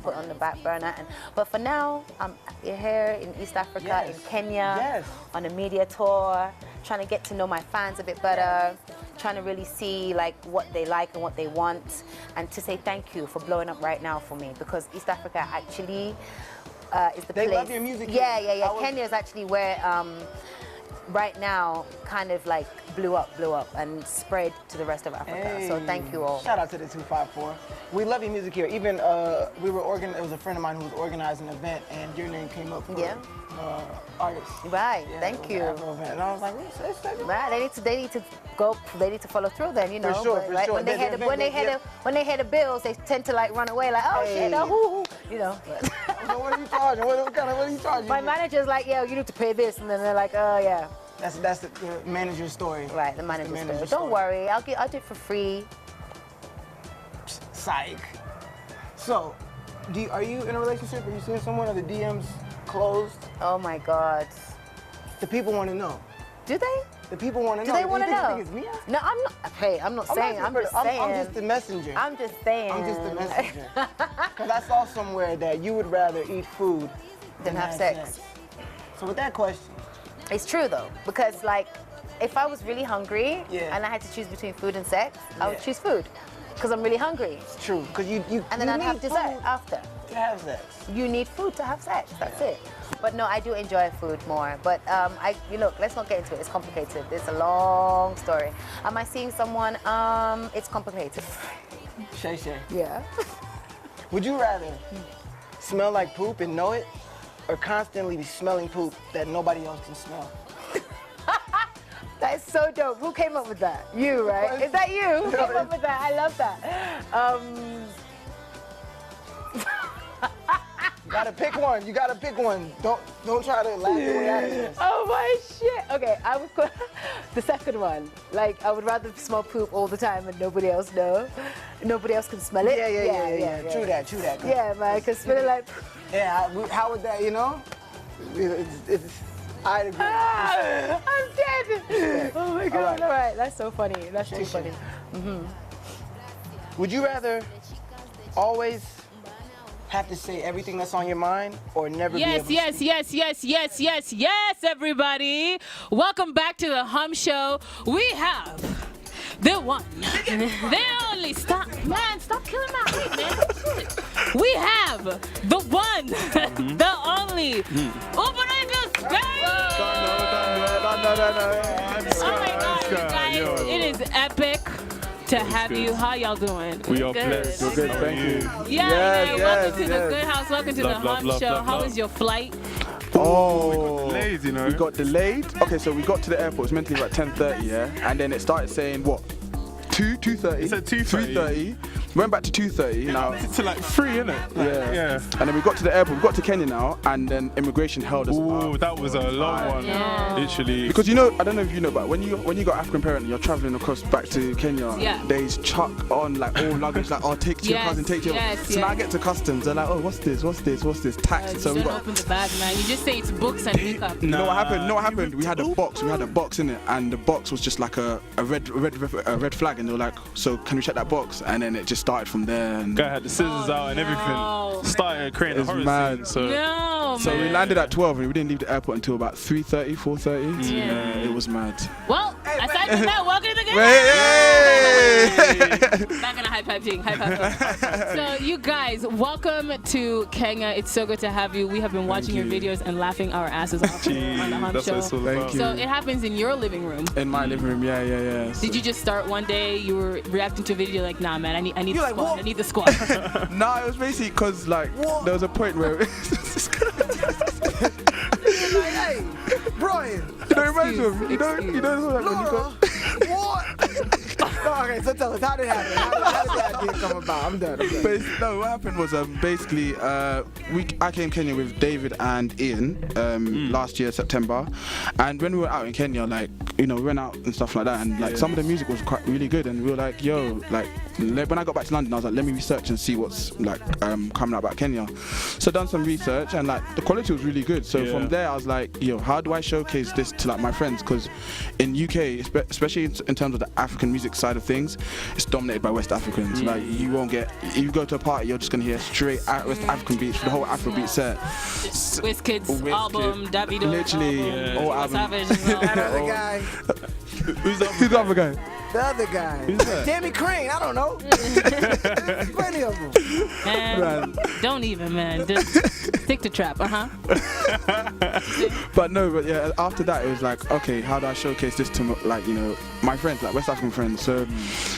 put on the back burner. But for now, I'm here in East Africa, in Kenya, on a media tour, trying to get to know my fans a bit better. Trying to really see like what they like and what they want, and to say thank you for blowing up Right Now for me, because East Africa actually is the place. They love your music. Yeah. Kenya is actually where Right Now kind of like blew up and spread to the rest of Africa. So thank you all. Shout out to the 254. We love your music here. Even it was a friend of mine who was organizing an event, and your name came up for artists. Right, Yeah, thank it was you. an Afro event. And I was like, it's Right, they need to follow through then, you know. For sure, but, for right, sure. When they hear the bills, they tend to like run away like, oh shit, oh, you know. So what are you charging? What are you charging? My manager's like, yo, you need to pay this, and then they're like, oh yeah. That's the manager's story. Right, the manager's manager's story. Don't story. worry, I'll do it for free. Psych. So, are you in a relationship? Are you seeing someone? Are the DMs closed? Oh my God. The people want to know. Do they? The people want to know. Do they want to You know? think it's me? No, I'm not. Hey, I'm not saying. I'm just saying. I'm just the messenger. I'm just saying. I'm just the messenger. Because I saw somewhere that you would rather eat food Than have sex. So with that question, It's true though, because like, if I was really hungry and I had to choose between food and sex, I would choose food, because I'm really hungry. it's true. Because you And then you I'd have need dessert food after. to have sex. You need food to have sex. That's it. But no, I do enjoy food more. But look, let's not get into it. It's complicated. It's a long story. Am I seeing someone? It's complicated. Shay. Yeah. Would you rather smell like poop and know it, or constantly be smelling poop that nobody else can smell? That is so dope. Who came up with that? You, right? Is that you? Who came up with that? I love that. You gotta pick one. You gotta pick one. Don't try to laugh your way out of this. Oh my shit. Okay, I would put the second one. Like, I would rather smell poop all the time and nobody else know. Nobody else can smell it. Yeah. True that. Yeah, man, I can smell it like. Yeah, how would that, I'd agree. I'm dead. Oh my God. All right. That's so funny. That's too funny. Would you rather always have to say everything that's on your mind or never be able to Yes, everybody. Welcome back to the Hump Show. We have the one, the only. Stop killing my heat, man. We have the one, the only. Ubunifu. Oh my God, you guys! It is epic to have you. How y'all doing? We are blessed. We're good, thank you. Welcome to the Good House. Welcome to the Hump Show. How was your flight? Oh, Delayed, you know. we got delayed. Okay, so we got to the airport. It was meant to leave at 10:30, yeah, and then it started saying what? 2:30. It said 2:30. 3:30. Went back to 2:30. Now, To like 3, innit? Like, yeah. And then we got to the airport. We got to Kenya now, and then immigration held us Ooh, up. that was a long one. Yeah. Literally. Because I don't know if you know, but when you got African parent and you're traveling across back to Kenya, they chuck on like all luggage, like take to your cousin, take to your. So now I get to customs, they're like, oh, what's this? Tax. So we open the bag, man. You just say it's books and makeup. You know what happened? No, what happened? We had a box. We had a box in it, and the box was just like a red flag, and they were like, so can we check that box? And then it just started from there. And Guy had the scissors out and everything. Started creating a It's horror mad. scene. So we landed at 12 and we didn't leave the airport until about 3:30, 4:30. Yeah. It was mad. Well, aside from that, welcome to the Good House. Back in a high pipe thing. So you guys, welcome to Kenya. It's so good to have you. We have been watching your videos and laughing our asses off on the Hump That's Show. what it's all about. So it happens in your living room. In my living room, yeah. Did you just start one day? You were reacting to a video, you're like, nah, man, I need the like, squad. what? I need the squad. No, it was basically because like there was a point where Hey, Brian. you know, reminds me of you know when you got. What? No, okay, so tell us, how did it happen? How did that idea come about? I'm done. No, what happened was basically I came Kenya with David and Ian last year September, and when we were out in Kenya, like we went out and stuff like that, and like some of the music was quite really good, and we were like, yo, like when I got back to London, I was like, let me research and see what's like coming out about Kenya. So done some research, and like the quality was really good. So from there, I was like, yo, how do I showcase this to like my friends? Because in UK, especially in terms of the African music side of things, it's dominated by West Africans. Like you won't get, if you go to a party, you're just gonna hear straight West African beats for the whole Afrobeat set. Wizkid's album, Davido Literally, all album. Savage as well. That other guy. Who's the other guy? The other guy. Who's that? Jamie Crane, I don't know. There's plenty of them. Man, don't even, man. Just stick to trap, But yeah, after that it was like, okay, how do I showcase this to like my friends, like West African friends? So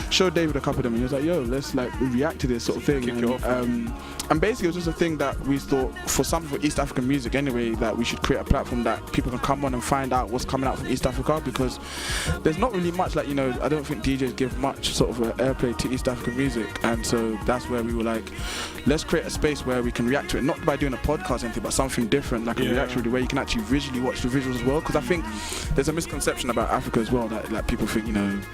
showed David a couple of them, and he was like, yo, let's like react to this sort of thing. And basically it was just a thing that we thought for East African music anyway, that we should create a platform that people can come on and find out what's coming out from East Africa, because there's not really much like I don't think DJs give much sort of airplay to East African music, and so that's where we were like, let's create a space where we can react to it, not by doing a podcast or anything, but something different, like a reaction video where you can actually visually watch the visuals as well. Because I think there's a misconception about Africa as well, that like people think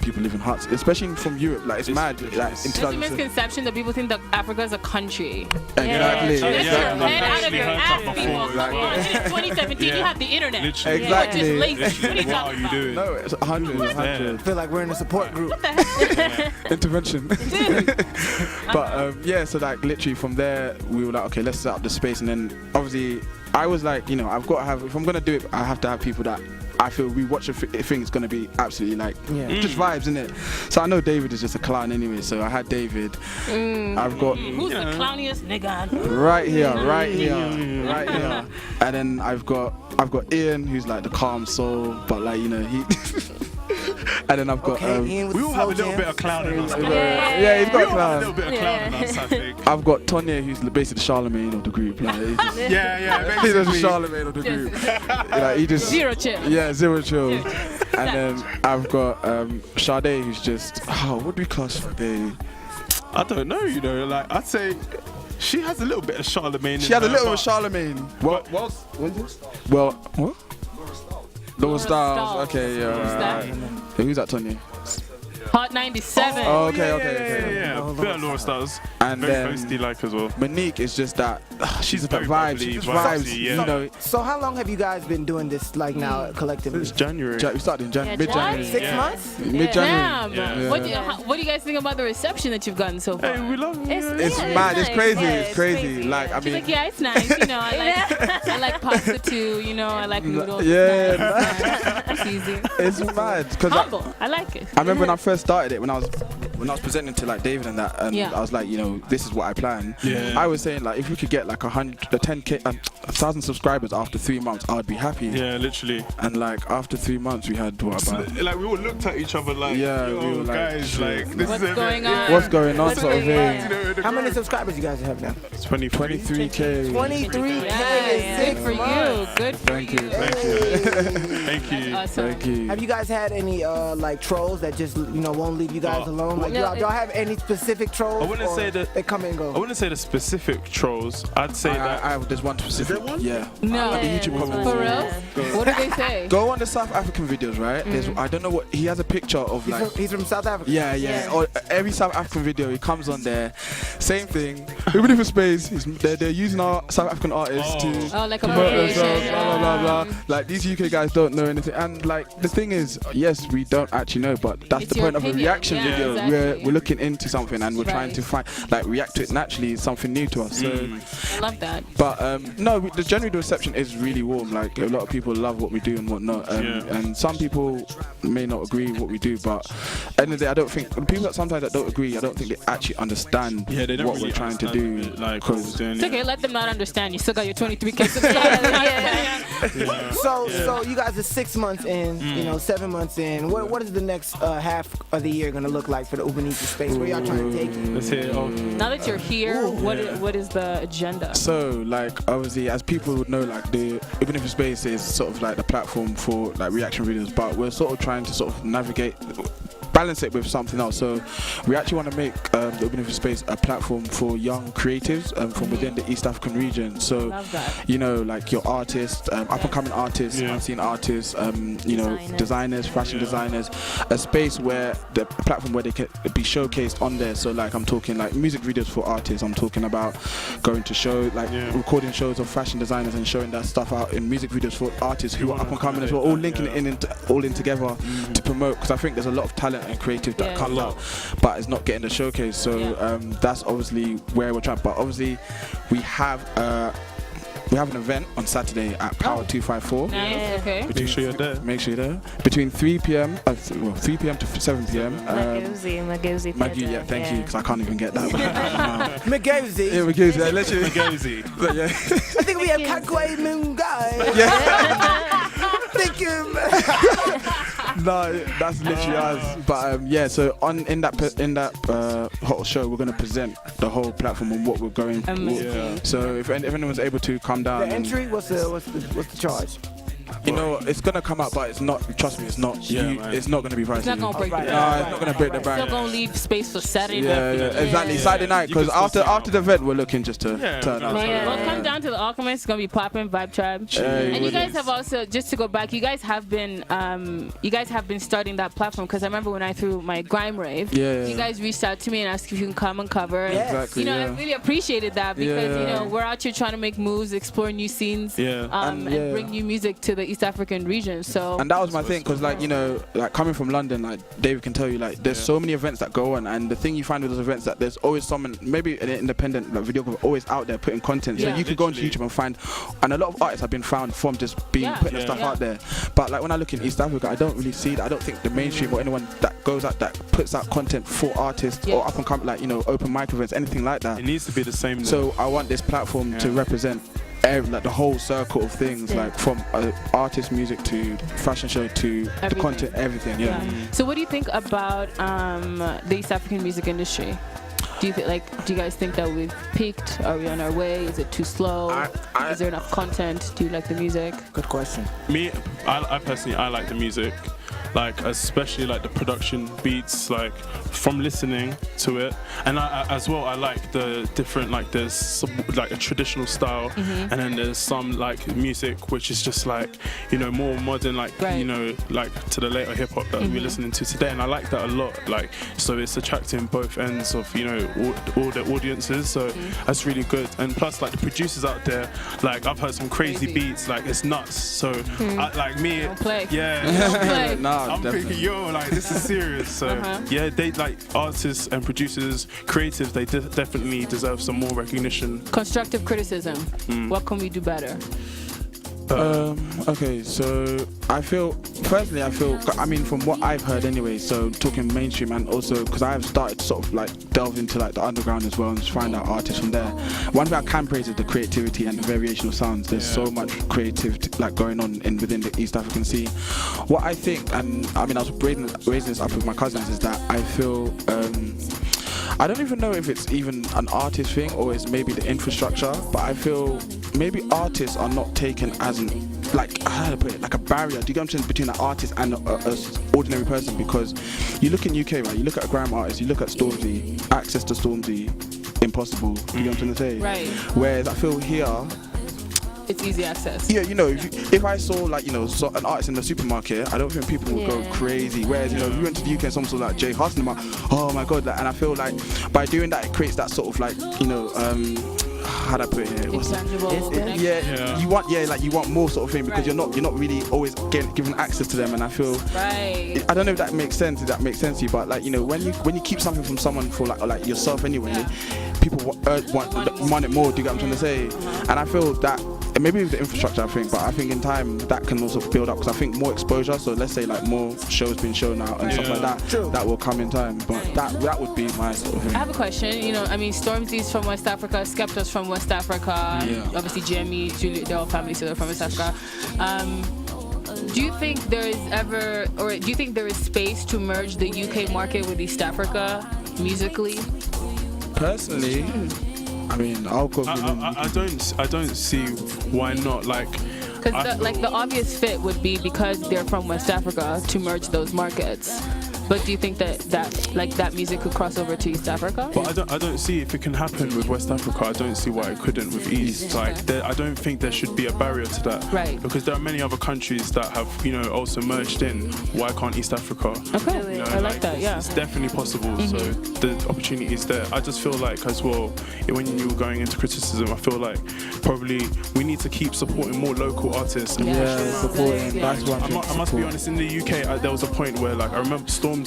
people live in huts, especially from Europe. Like it's mad. Like in There's a misconception that people think that Africa is a country. Exactly. Get your head out of your Heard ass, that people. before. Come on. It is 2017. You have the internet. Literally. Exactly. You're just lazy. What are you What talking are you about? doing? No, it's 100. I feel like we're in a support group. What the heck? Intervention. But so like literally from there we were like, okay, let's set up the space, and then obviously I was like, I've got to have, if I'm gonna do it, I have to have people that I feel we watch a thing is gonna be absolutely like just vibes, innit? So I know David is just a clown anyway, so I had David. I've got Who's the clowniest nigga? right here, and then I've got Ian, who's like the calm soul, but like he. And then I've got Ian with we all the have a slow little bit jams. of clown in us. yeah, he's got a We all have a little clown. bit of clown in us, I think. I've got Tonya, who's basically the Charlemagne of the group. Like, he's just, Yeah, he's the basically. Charlemagne of the group. Like, he just Zero chill. Yeah, zero chill. And then I've got Sade, who's just what do we class Sade? I don't know, like I'd say she has a little bit of Charlemagne. She had a little of Charlemagne. Well, what? Lower Styles. Okay, yeah. Who's that? Hey, who's that, Tonya? Hot 97. Oh, okay. Yeah. Bit of Laura Stars. And Very then feisty like as well. Monique is just that. She's very that vibes. bubbly, She just vibes, vibes. yeah. You know. So how long have you guys been doing this like now collectively? It's January. We started in Yeah, mid-January. January. 6 months? Mid-January. Damn. Yeah. What do you guys think about the reception that you've gotten so far? Hey, we love you. It's Yeah, mad. It's nice. crazy. Yeah, It's crazy. Like I She's mean. like, yeah, it's nice. You know, I like pasta too. You know, I like noodles. Yeah. It's easy. It's mad because Humble. I like it. I remember when I first started it when I was presenting to like David and that, and Yeah. I was like, you know, this is what I plan. Yeah. I was saying like if we could get like 1,000 subscribers after 3 months, I would be happy. Yeah, literally. And like after 3 months, we had what about? Like we all looked at each other like, Yeah, yo, we were like, guys, shit. like this What's is going yeah. on? What's going on, What's sort of going on? thing. You know, the How many growth. subscribers you guys have now? 23K. 23K. Yeah, in good 6 for months. you. Good for Thank you. Thank you. Awesome. Thank you. Have you guys had any like trolls that just won't leave you guys alone? Like No, y'all have any specific trolls? I wouldn't or say that- they come and go. I wouldn't say the specific trolls. I'd say that. There's one specific. Is there one? Yeah. No. The YouTube comment. For real? What do they say? Go on the South African videos, right? There's I don't know what he has a picture of like. He's from South Africa. Yeah. Or every South African video, he comes on there, same thing. Ubunifu space. They're using our South African artists to Oh, like promote appropriation. themselves, blah blah blah. Like these UK guys don't know anything, and like the thing is, yes, we don't actually know, but that's It's the your point of a opinion. reaction Yeah, video. exactly. We're looking into something and we're trying Right. to find like react to it naturally. It's something new to us. So. I love that. But no, generally the reception is really warm. Like a lot of people love what we do and whatnot, and some people may not agree with what we do. But at the end of the day, I don't think the people that sometimes that don't agree, I don't think they actually understand Yeah, they don't what really we're trying to understand do. it, like what we're Because doing. It's okay. Let them not understand. You still got your 23K subscribers. So you guys are 6 months in, 7 months in. What is the next half of the year gonna look like for the Ubunifu space? Where y'all trying to take it? Let's hear it off. Now that you're here, what is the agenda? so like obviously as people would know, like the Ubunifu space is sort of like the platform for like reaction videos, but we're sort of trying to sort of balance it with something else. So we actually want to make the Ubunifu space a platform for young creatives from within the East African region. So Love that. like your artists, up and coming artists, unseen artists, designers, fashion designers, a space where the platform where they can be showcased on there. So like I'm talking like music videos for artists. I'm talking about going to show like recording shows of fashion designers and showing that stuff out in music videos for artists who are up and coming as well, all linking it in together to promote, because I think there's a lot of talent and creative that comes out, but it's not getting the showcase. So that's obviously where we're trying. But obviously we have an event on Saturday at Power 254. Nice. Okay. Make sure you're there. Make sure you're there. Between 3 p.m. 3 p.m. to 7 p.m. Magoozy. Maggie, yeah, thank you, because I can't even get that. Magazi. Yeah, Maggie, yeah, literally. Gazy. But yeah. I think we have Kakwe Mungai. Thank you. No, that's literally us. But so in that whole show, we're gonna present the whole platform and what we're going for. Amazing. So if anyone's able to come down, The entry, what's the charge? it's gonna come out, but it's not. Trust me, it's not. man. It's not gonna be pricey. It's not gonna break the No, bank. it's not gonna break the Still bank. gonna leave space for Saturday. Yeah, exactly. Yeah. Saturday night, You because can still after the event, we're looking just to turn up. Well, come down to the Alchemist. It's gonna be popping Vibe Tribe. And you guys have also, just to go back, you guys have been starting that platform, because I remember when I threw my grime rave, you guys reached out to me and asked if you can come and cover. And, Exactly. I really appreciated that, because we're out here trying to make moves, explore new scenes, and bring new music to the East African region. So And that was my thing, because like coming from London, like David can tell you, like there's so many events that go on, and the thing you find with those events that there's always someone, maybe an independent videographer, always out there putting content. So you could go onto YouTube and find, and a lot of artists have been found from just putting the stuff out there. But like when I look in East Africa, I don't really see that. I don't think the mainstream or anyone that goes out that puts out content for artists or up and come, like open mic events, anything like that. It needs to be the same. So I want this platform to represent like the whole circle of things, like from artist music to fashion show to the content, everything. So what do you think about the East African music industry? Do you guys think that we've peaked? Are we on our way? Is it too slow? Is there enough content? Do you like the music? Good question. Me, I personally, I like the music. like especially like the production beats, like from listening to it, and as well I like the different, like there's some, like a traditional style, and then there's some like music which is just like, you know, more modern, like you know, like to the later hip hop that we're listening to today, and I like that a lot. Like, so it's attracting both ends of, you know, all the audiences, so that's really good. And plus, like the producers out there, like I've heard some crazy beats, like it's nuts. So like me, Don't play. yeah, Nah, I'm definitely. thinking, yo, like this is serious. So yeah, they like artists and producers, creatives, they definitely deserve some more recognition. Constructive criticism. What can we do better? Okay, so I feel, I mean, from what I've heard anyway, so talking mainstream, and also because I have started to sort of like delve into like the underground as well and just find out artists from there. One thing I can praise is the creativity and the variation of sounds. There's so much creativity like going on within the East African scene. What I think, and I mean, I was raising this up with my cousins, is that I feel I don't even know if it's even an artist thing or it's maybe the infrastructure, but I feel maybe artists are not taken as an, like, how to put it, like a barrier. Do you get what I'm saying, between an artist and a ordinary person? Because you look in UK, right, you look at a grime artist, you look at Stormzy, access to Stormzy, impossible. Do you get what I'm trying to say? Right. Whereas I feel here, It's easy access. yeah, you know, if I saw like, you know, an artist in the supermarket, I don't think people would go crazy. Whereas, you know, if you went to the UK and someone saw like Jay Huston, I'm like, oh my god, and I feel like by doing that, it creates that sort of like, you know, how do I put it here? Intangible connection. Yeah, you want more sort of thing, because you're not really always given access to them, and I feel Right. I don't know if that makes sense. If that makes sense to you, but like, you know, when you keep something from someone for like yourself anyway, people want it more. Do you get what I'm trying to say? And I feel that. And maybe with the infrastructure, I think, but I think in time that can also build up, because I think more exposure. So let's say like more shows being shown out and stuff like that, that will come in time. But that would be my sort of thing. I have a question. You know, I mean, Stormzy's from West Africa, Skepta's from West Africa, obviously Jamie, Julie, they're all family, so they're from West Africa. Do you think there is space to merge the UK market with East Africa musically? Personally, I mean, I'll go. I don't see why not. Like, Because the obvious fit would be, because they're from West Africa, to merge those markets. But do you think that music could cross over to East Africa? But I don't see if it can happen with West Africa. I don't see why it couldn't with East. Like, I don't think there should be a barrier to that. Right. Because there are many other countries that have, you know, also merged in. Why can't East Africa? Okay, You know, I like that. Yeah. It's definitely possible. So the opportunity is there. I just feel like, as well, when you're going into criticism, I feel like probably we need to keep supporting more local artists. Supporting. That's one thing. I must be honest. In the UK, there was a point where, like, I remember Stormzy,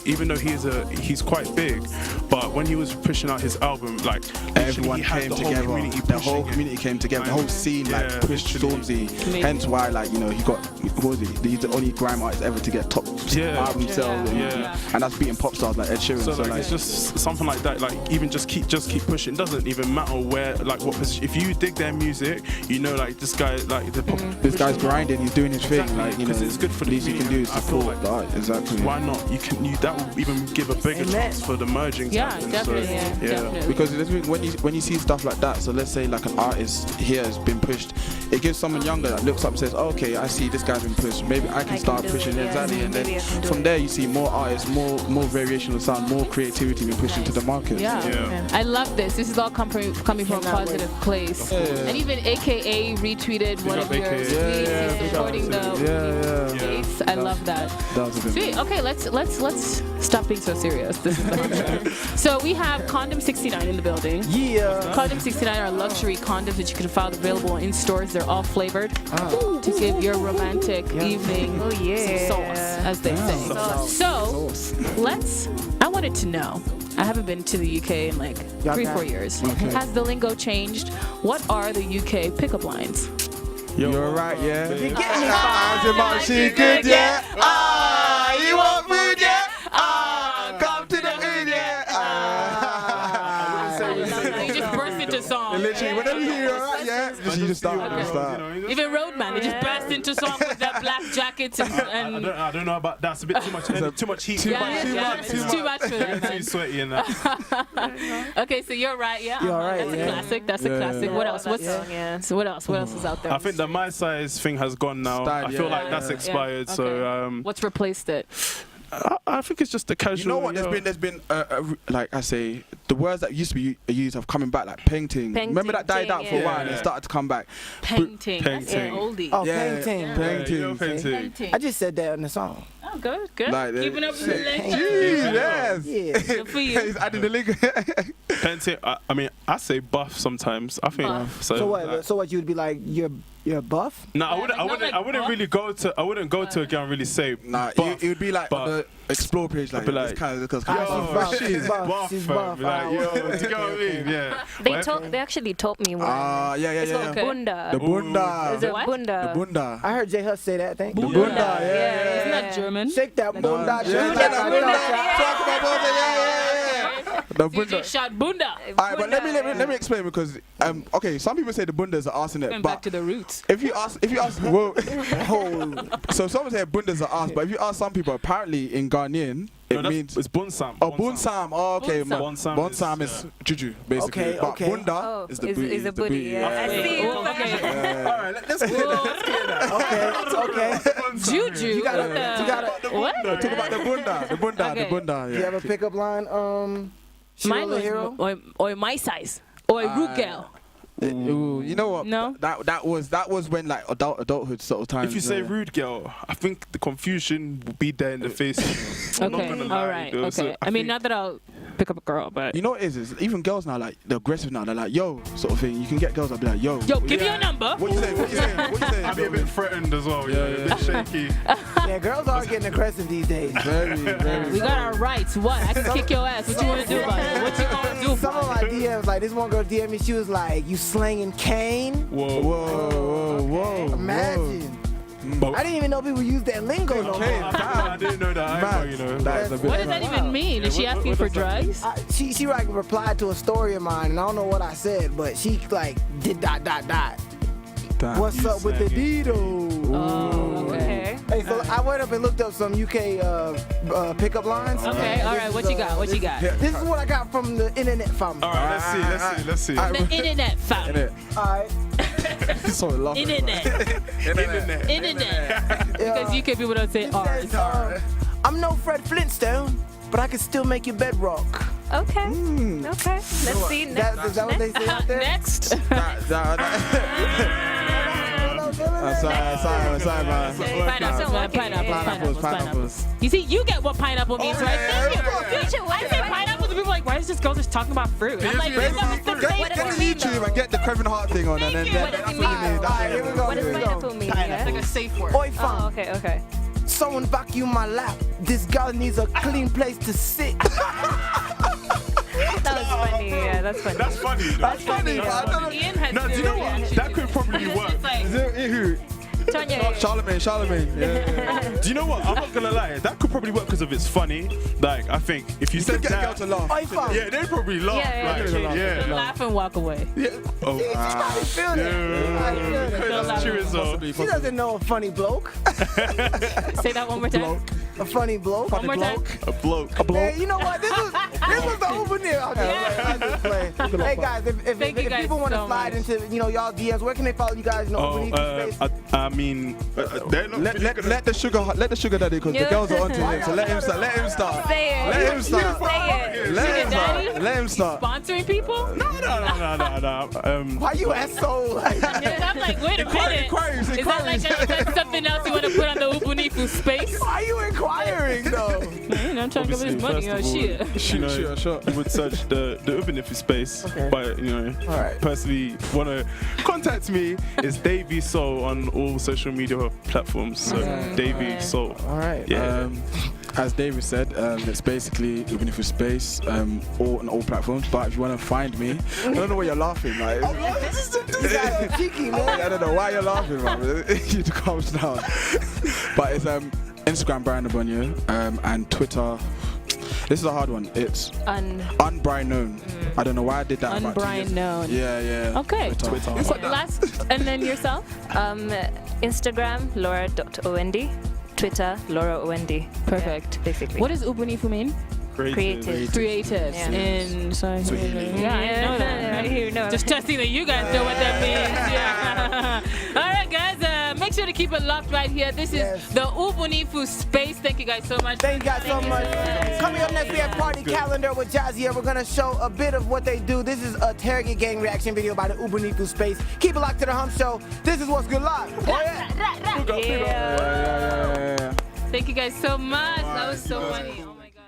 even though he's quite big, but when he was pushing out his album, like, Everyone came together. The whole community came together. The whole scene pushed Stormzy. Hence why, like, you know, he got, what was he? He's the only grime artist ever to get top album sales, and that's beating pop stars like Ed Sheeran. So like, it's just something like that. Like, even just keep pushing. It doesn't even matter where, like, what position. If you dig their music, you know, like, this guy, like, this guy's grinding. He's doing his thing. Like, you know, it's good for the least you can do is I feel support the art. Exactly. Why not? That will even give a bigger chance for the merging. Definitely. Definitely. Because when you see stuff like that, so let's say like an artist here has been pushed, it gives someone younger that looks up and says, oh, okay, I see this guy's been pushed, maybe I can start pushing it. Exactly. And then from there you see more artists, more variation of sound, more creativity being pushed into the market. I love this. This is all coming from a positive place. And even AKA retweeted one of your tweets supporting the case. I love that. Sweet. Okay, let's stop being so serious. This is so we have Condom 69 in the building. Condom 69 are luxury condoms that you can find available in stores. They're all flavored to give your romantic evening some sauce, as they say. So I wanted to know. I haven't been to the UK in like 3-4 years. Has the lingo changed? What are the UK pickup lines? You're right, yeah. You get she good, yeah. You want food, yeah. Come to the hood, yeah. You just burst into song. Literally, whenever you hear it, yeah, you just start. Okay. You start. Even Roadman, they just burst into song with their black jackets and I don't know about that's a bit too much heat. it's too much for them. Too sweaty in that. Okay, so you're right, yeah. You're right, That's a yeah. classic. That's a classic. What else? So what else? What else is out there? I think the my size thing has gone now. Style, I feel yeah. like that's expired. Okay. So What's replaced it? I think it's just the casual. You know what? There's been like I say, the words that used to be used have coming back, like painting. Remember that died out for a while and it started to come back. Painting. That's an Painting. oldie. Oh, Yeah, painting. painting. I just said that in the song. Oh, good. Like, Keeping up with the legend. Jeez, yes. Yeah. Good for you. He's adding the link. Painting. I mean, I say buff sometimes. I think. Buff. So what? So what? You would be like, you're buff? No, Yeah, like, not like I wouldn't buff. really go to. I wouldn't go to a girl and really say. Nah, buff, it would be like on but- the explore page, like, I'd be like, this kind of because she's buff. She's buff. Like, yo, do you get what I mean? Yeah. They actually taught me one. yeah. It's called Okay. bunda. The bunda. It's a What? bunda. The bunda. I heard J Hus say that. Thank you. The bunda, yeah. Isn't that German? Shake that bunda. Shake Yeah, that the bunda. Talk about bunda, yeah. The bunda. DJ shot bunda. Alright, but let me explain because okay, some people say the bunda is an arse in it, Going back but to the roots. if you ask, whoa, so someone say bundas are arse, but if you ask some people, apparently in Ghanaian it means it's bunsam. oh bunsam. Oh, okay, Bunsam. bunsam is juju basically, Okay, but okay. bunda is the booty. is the booty. Yeah. I see. Okay. Alright, let's clear that. Okay. Juju. You gotta. What? Talk about the bunda, Okay. the bunda. You Yeah. have a pickup line? Mine Shirley was Hero? or my size. Or a root girl. Ooh, you know what? No? That was when like adulthood sort of times. If you say rude girl, I think the confusion will be there in the face. I'm not Okay. gonna lie, All right. girl. So Okay. I mean, not that I'll pick up a girl, but You know what it is even girls now, like they're aggressive now. They're like, yo, sort of thing. You can get girls that'll be like, yo. yo, give me your number. What you say? What you say? What you say? I'd be a bit threatened as well. Yeah, a bit shaky. Yeah, girls are getting aggressive these days. Very, very. We got our rights. What? I can kick your ass. What you want to do about it? What you gonna do? Some of my DMs, like this one girl DM me, she was like, "You slanging cane?" Whoa. Whoa. Imagine. But I didn't even know people use that lingo no Okay, more. I didn't know that either, you know. That's a bit What does that even mean? Is she asking for drugs? She like replied to a story of mine, and I don't know what I said, but she like did ... Damn. What's up with the Dido? Oh, okay. Hey, so I went up and looked up some UK pickup lines. Okay, all right. What you got? What you got? This is what I got from the internet fam. All right, let's see. The internet fam. Alright. So laughing. Internet. Because UK people don't say It R's. says, I'm no Fred Flintstone, but I can still make you bedrock. Okay. Okay. Let's see. Is that what they say out there? Next. Sorry, man. Pineapples. You see, you get what pineapple means, right? Thank you. Future, I say pineapples, and people are like, why is this girl just talking about fruit? I'm like, Get no, it's the get the YouTube and get the Kevin Hart thing on, and then What does that's it what you mean? need. Alright, here we go. What does Here we pineapple go. mean? It's Yeah? like a safe word. Oi, Oh, fam. okay. Someone vacuum my lap. This girl needs a clean place to sit. That was funny. Yeah, that's funny. That's funny. That's funny, but I don't know. Ian has No, do you know what? That could probably work. It's like, Who? Turn your head. Charlemagne. Yeah. Do you know what? I'm not gonna lie. That could probably work because of it's funny. Like I think if you You said could get a girl that, to laugh. Oi, fam. yeah, they'd probably laugh. Yeah, like, yeah, laugh and walk away. Oh, I feel that. that's true as well. She doesn't know a funny bloke. Say that one more time. A funny bloke. One more time. A bloke. Hey, you know what? This was the Ubunifu. I'm just playing. Hey guys, if Thank you guys people want to so slide much. into y'all DMs, where can they follow you guys? Ubunifu space. I mean, they're not. Let the sugar daddy, because the girls are onto him. So let him start. Say it. Let him start. Say it. Let him start. Sponsoring people? No. Why you asshole? Yeah, I'm like, wait a minute. Inquiries. Is that something else you want to put on the Ubunifu space? Why you inquiring though? I'm trying to give this money. Oh, shit. Sure. You would search the Ubunifu space, but All right. personally want to contact me. It's Davey Soul on all social media platforms. So Davey Soul. All right. Yeah. As David said, it's basically Ubunifu Space, on all platforms. But if you want to find me, I don't know why you're laughing. Like, You guys are cheeky, man. I don't know why you're laughing, man. You calm down. But it's Instagram Brian Abonyo, and Twitter. This is a hard one. It's unbright-known. I don't know why I did that. about 2 years ago. Unbright-known. Yeah. Okay. Twitter. Last, and then yourself? Instagram, Laura.owendi. Twitter, Laura Owendi. Perfect. Yeah, basically. What does Ubunifu mean? Creative. Creatives. Yeah. In Swahili. Yeah, I know that. You know. Just testing that you guys know what that means. Yeah. All right, guys. Make sure to keep it locked right here. This is the Ubunifu space. Thank you guys so much. Thank you guys so much. Coming up next, we have Party Calendar with Jazzy. We're going to show a bit of what they do. This is a Target Gang reaction video by the Ubunifu space. Keep it locked to the Hump Show. This is What's Good Live. Oh, yeah. Yeah. Thank you guys so much. That was so funny. Oh my God.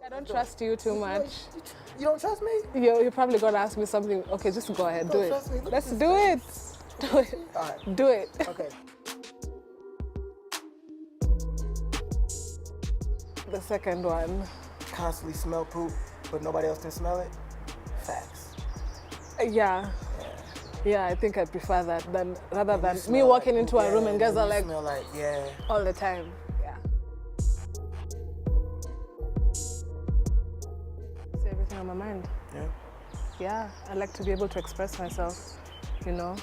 I don't trust you too much. You don't trust me? You're probably gonna ask me something. Okay, just go ahead, do it. Trust me. Let's do it. Do it. All right. Do it. Okay. The second one. Constantly smell poop, but nobody else can smell it. Facts. Yeah. Yeah, I think I prefer that rather than me Smell walking like into a poop, room yeah, and guys are you like smell like, yeah. all the time. Yeah. Say everything on my mind. Yeah. Yeah, I like to be able to express myself, you know.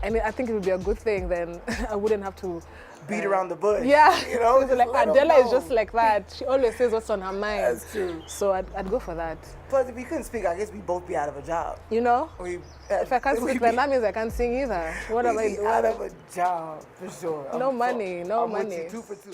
And I think it would be a good thing then. I wouldn't have to Beat around the bush. Yeah, You know, It's like let 'em Adela is know. just like that. She always says what's on her mind. That's true. So I'd go for that. Plus, if we couldn't speak, I guess we'd both be out of a job. You know, if I can't speak, then that means I can't sing either. What am I We'd be doing? out of a job, for sure. No money, no I'm money. With you, 2 for 2.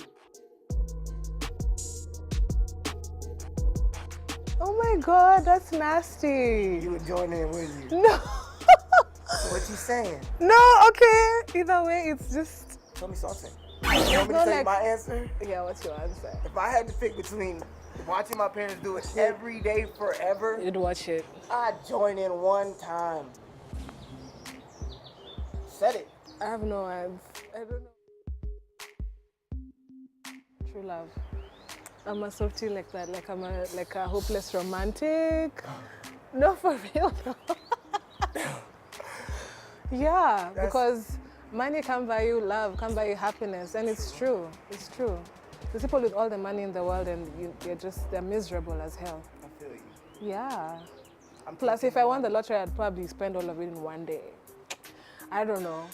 Oh my God, that's nasty. You would join in, wouldn't you? No. What you saying? No, okay. Either way, it's just. Tell me something. You want me to No, tell you like- my answer? Yeah, what's your answer? If I had to pick between watching my parents do it every day forever, You'd watch it. I'd join in one time. Said it. I have no words. I don't know. True love. I'm a softie like that. Like I'm a hopeless romantic. No, for real though. Yeah, because money can't buy you love, can't buy you happiness, and it's true. It's true. There's people with all the money in the world, and they're miserable as hell. I feel you. Yeah. Plus, if I won the lottery, I'd probably spend all of it in one day. I don't know.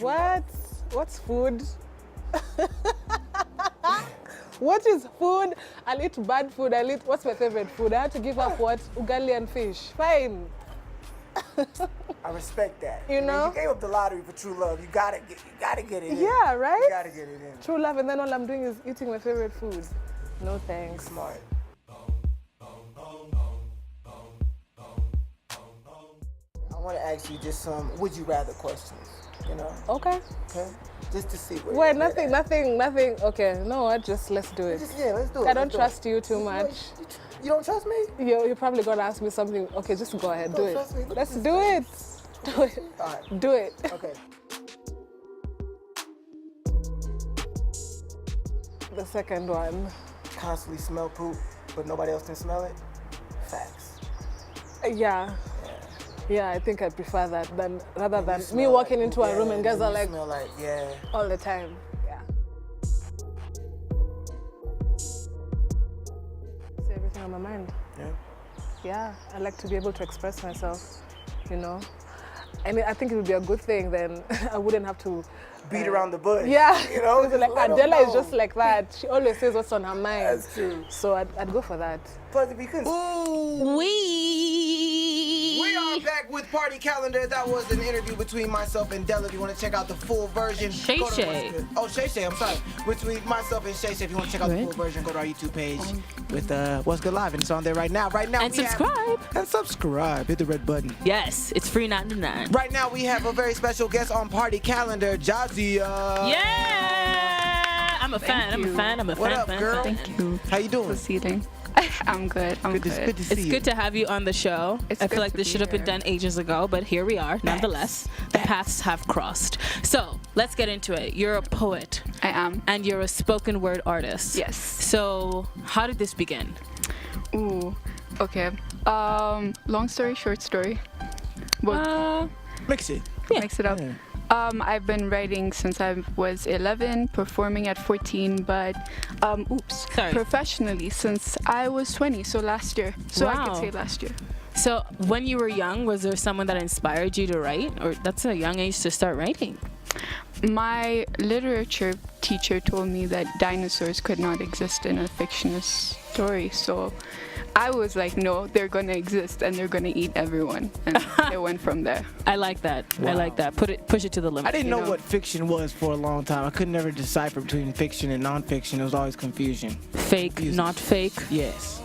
What? What's food? What is food? I'll eat bad food. What's my favorite food? I had to give up what? Ugali and fish. Fine. I respect that. You know? You gave up the lottery for true love. You gotta get it in. Yeah, right? You gotta get it in. True love, and then all I'm doing is eating my favorite food. No thanks. Smart. I want to ask you just some would you rather questions, you know? Okay. Okay? Just to see where Wait, your head nothing. Okay, no, what? Just let's do it. Yeah, let's do it. I don't let's do trust it. you too much. You don't trust me? You're probably gonna ask me something. Okay, just go ahead, do Don't it. trust me. Look Let's at do it. Do it. All right. Do it. Okay. The second one. Constantly smell poop, but nobody else can smell it. Facts. Yeah. Yeah, I think I prefer that rather than me Smell walking like into poop, a room yeah, and guys you are like smell like, yeah. all the time. Yeah. Say everything on my mind. Yeah. Yeah, I like to be able to express myself, you know. And I think it would be a good thing then. I wouldn't have to Beat around the bush. Yeah, You know? It's like let 'em Adela is know. just like that. She always says what's on her mind. That's true. So I'd go for that. Plus, if you couldn't. We are back with Party Calendar. That was an interview between myself and Della. If you want to check out the full version, Shay go to Shay. What's Good. Oh, Shay Shay, I'm sorry. Between myself and Shay Shay, if you want to check out the full version, go to our YouTube page with What's Good Live, and it's on there right now. Right now, And we have- subscribe. and subscribe. Hit the red button. Yes, it's free 99. Right now, we have a very special guest on Party Calendar, Jazzy. Yeah! I'm a fan. What up, girl? Thank you How you doing? proceeding. I'm good. I'm good. Good to see It's you. good to have you on the show. It's I feel good like to this be should have been here. done ages ago, but here we are, nonetheless. The paths have crossed. So let's get into it. You're a poet I am. and you're a spoken word artist. Yes. So how did this begin? Ooh. Okay. Long story, short story. Mix it. Mix it up. Yeah. I've been writing since I was 11, performing at 14, but professionally since I was 20, so last year. So I could say last year. So when you were young, was there someone that inspired you to write? Or that's a young age to start writing? My literature teacher told me that dinosaurs could not exist in a fictional story, so I was like, no, they're gonna exist and they're gonna eat everyone, and it went from there. I like that. I like that. Push it to the limit. I didn't know what fiction was for a long time. I could never decipher between fiction and nonfiction. There was always confusion. Fake, not fake. Yes.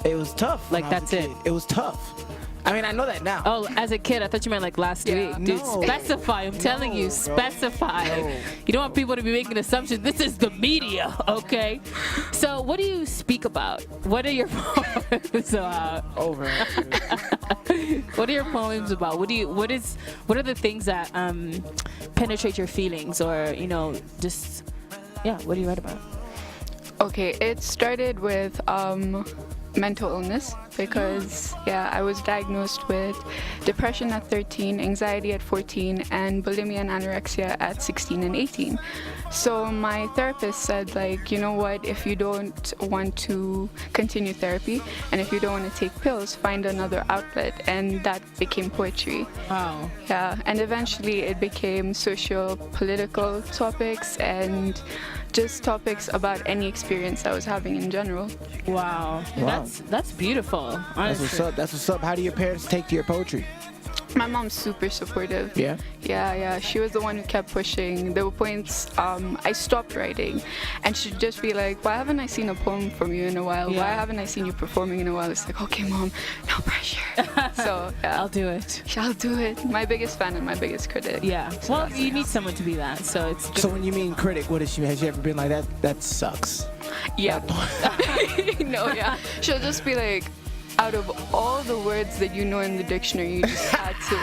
It was tough. Like that's it. It was tough. I mean, I know that now. Oh, as a kid, I thought you meant like last week. Dude, No. specify. I'm telling you, specify. No. You don't want people to be making assumptions. This is the media, okay? So, what do you speak about? What are your poems about? Over. What are your poems about? What are the things that penetrate your feelings, or what do you write about? Okay, it started with mental illness because I was diagnosed with depression at 13, anxiety at 14, and bulimia and anorexia at 16 and 18. So my therapist said, like, you know what, if you don't want to continue therapy and if you don't want to take pills, find another outlet, and that became poetry. Wow. Yeah, and eventually it became social-political topics and just topics about any experience I was having in general. Wow. That's beautiful. Honestly. That's what's up. How do your parents take to your poetry? My mom's super supportive. Yeah? Yeah. She was the one who kept pushing. There were points I stopped writing, and she'd just be like, why haven't I seen a poem from you in a while? Yeah. Why haven't I seen you performing in a while? It's like, okay, Mom, no pressure. So, yeah. I'll do it. I'll do it. My biggest fan and my biggest critic. Yeah. So well, you need someone to be that, so it's good. So when you mean critic, what is she? Has she ever been like that? That sucks. Yeah. No, yeah. She'll just be like, out of all the words that you know in the dictionary, you just had to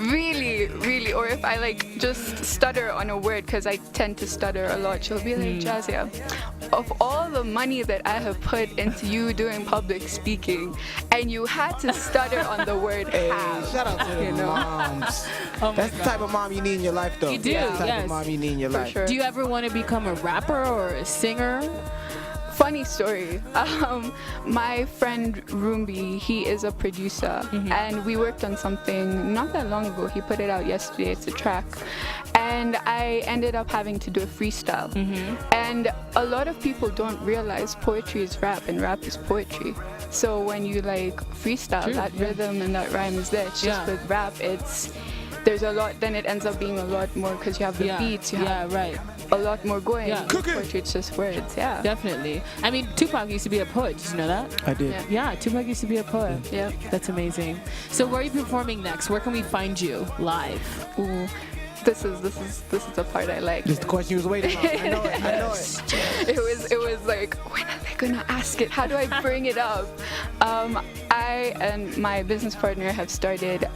really, or if I like just stutter on a word, because I tend to stutter a lot, she'll be like, Jazia, of all the money that I have put into you doing public speaking, and you had to stutter on the word have. Shout out to the moms. That's the type of mom you need in your life, though. You do, That's the type yes. of mom you need in your life. Sure. Do you ever want to become a rapper or a singer? Funny story. My friend Rumbi, he is a producer, and we worked on something not that long ago. He put it out yesterday. It's a track, and I ended up having to do a freestyle. And a lot of people don't realize poetry is rap and rap is poetry. So when you like freestyle, that rhythm and that rhyme is there. It's just with rap, there's a lot. Then it ends up being a lot more because you have the beats. You have a lot more going. Yeah. Poetry, it's just words. Yeah. Definitely. I mean, Tupac used to be a poet. Did you know that? I did. Yeah, Tupac used to be a poet. Yeah. That's amazing. So where are you performing next? Where can we find you live? Ooh, this is the part I like. This is the question you was waiting on. I know it. It was like, when are they gonna ask it? How do I bring it up? I and my business partner have started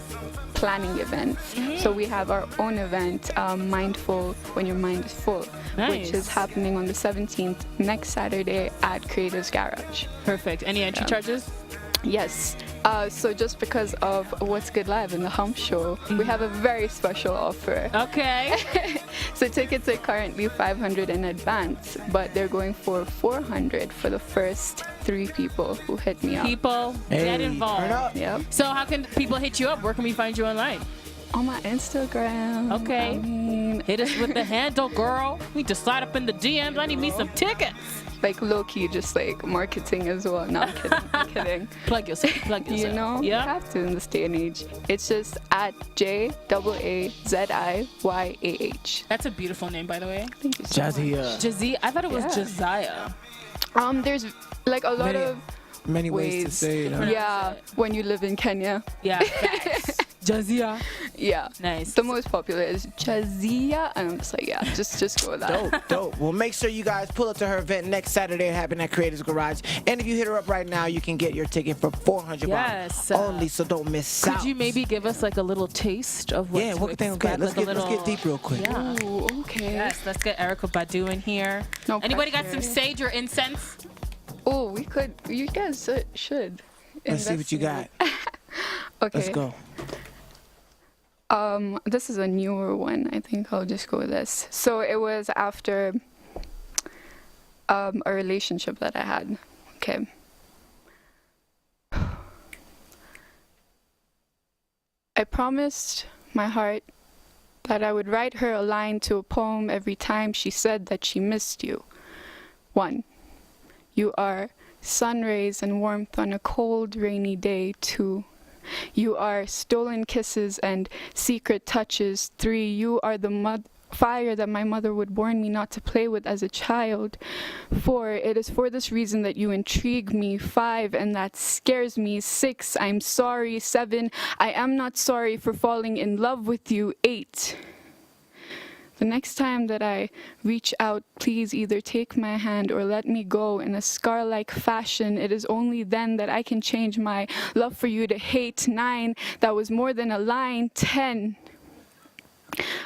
planning events. So we have our own event, Mindful When Your Mind is Full, which is happening on the 17th, next Saturday at Creators Garage. Perfect. Any entry charges? Yes. So just because of What's Good Live and the Hump show, we have a very special offer. Okay. So tickets are currently $500 in advance, but they're going for $400 for the first 3 people who hit me up. People, get involved. Turn up. Yep. So how can people hit you up? Where can we find you online? On my Instagram. Okay. I mean, Hit us with the handle, girl. We need to slide up in the DMs. I need me some tickets. like low-key, just like marketing as well. No, I'm kidding. I'm kidding. Plug yourself. Plug yourself. You know, you have to in this day and age. It's just at JAAZIYAH. That's a beautiful name, by the way. Thank you so Jazia. Jazia. I thought it was Yeah. Josiah. There's like a lot of Many ways to say it. Huh? Yeah, when you live in Kenya. Yeah. Jazia. Yeah. Nice. The most popular is Jazia, and I'm just like, yeah, just go with that. Dope. Well, make sure you guys pull up to her event next Saturday happening at Creators Garage. And if you hit her up right now, you can get your ticket for $400 Yes. only, so don't miss out. Could you maybe give us like a little taste of what to expect? Let's like get deep real quick. Yeah. Ooh, okay. Yes, let's get Erica Badu in here. No Anybody got some pressure. sage or incense? Oh, we could. You guys should. Let's see what you got. Okay. Let's go. This is a newer one. I think I'll just go with this. So it was after a relationship that I had. Okay. I promised my heart that I would write her a line to a poem every time she said that she missed you. 1. You are sun rays and warmth on a cold, rainy day. 2. You are stolen kisses and secret touches. 3. You are the fire that my mother would warn me not to play with as a child. 4. It is for this reason that you intrigue me. 5. And that scares me. 6. I'm sorry. 7. I am not sorry for falling in love with you. 8. The next time that I reach out, please either take my hand or let me go in a scar-like fashion. It is only then that I can change my love for you to hate. 9. That was more than a line. 10.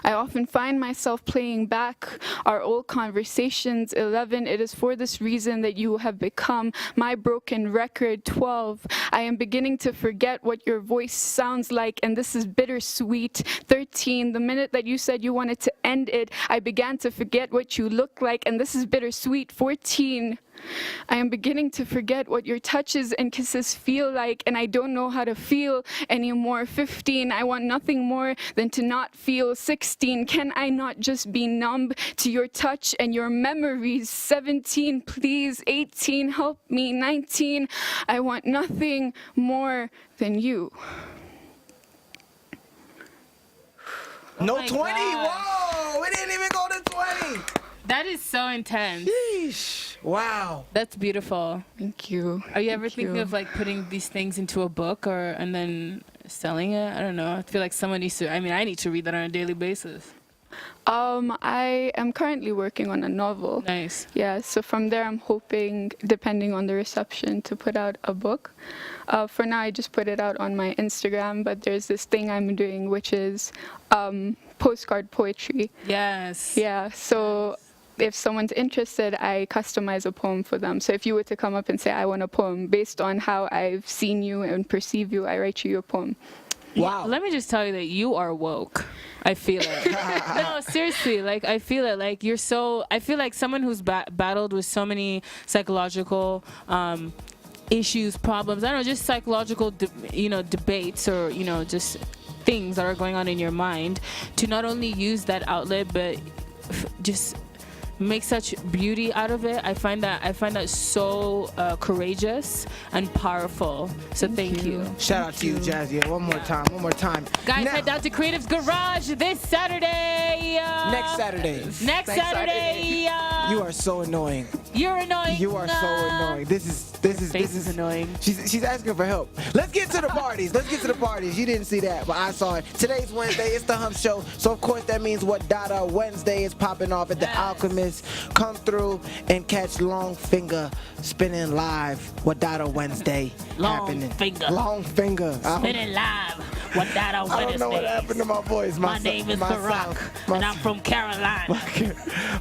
I often find myself playing back our old conversations. 11. It is for this reason that you have become my broken record. 12. I am beginning to forget what your voice sounds like, and this is bittersweet. 13. The minute that you said you wanted to end it, I began to forget what you look like, and this is bittersweet. 14. I am beginning to forget what your touches and kisses feel like, and I don't know how to feel anymore. 15. I want nothing more than to not feel. 16. Can I not just be numb to your touch and your memories? 17. Please. 18. Help me. 19. I want nothing more than you. No my 20. God. Whoa, we didn't even go to 20. That is so intense. Yeesh. Wow. That's beautiful. Thank you. Are you ever Thank thinking you. of like putting these things into a book and then selling it? I don't know. I feel like someone needs to. I mean, I need to read that on a daily basis. I am currently working on a novel. Nice. Yeah, so from there I'm hoping, depending on the reception, to put out a book. For now, I just put it out on my Instagram, but there's this thing I'm doing, which is postcard poetry. Yes. Yeah, so if someone's interested, I customize a poem for them. So if you were to come up and say, I want a poem, based on how I've seen you and perceive you, I write you your poem. Wow. Let me just tell you that you are woke. I feel it. No, seriously. Like, I feel it. Like, you're so... I feel like someone who's battled with so many psychological issues, problems. I don't know, just psychological, debates or, just things that are going on in your mind, to not only use that outlet, but just make such beauty out of it. I find that so courageous and powerful. So thank you. Shout out to you, Jazzy. One more time. Guys, Now- head down to Creative's Garage this Saturday. Next Saturday. Next Saturday. You are so annoying. You're annoying. You are so annoying. This is annoying. She's asking for help. Let's get to the parties. You didn't see that, but I saw it. Today's Wednesday. It's the Hump Show. So of course that means What Dada Wednesday is popping off at the Alchemist. Come through and catch Long Finger spinning live. What Dada Wednesday happening. Long Finger. Spinning live. What Dada Wednesday. I don't know what happened to my voice. My name is Barack, and I'm from Carolina.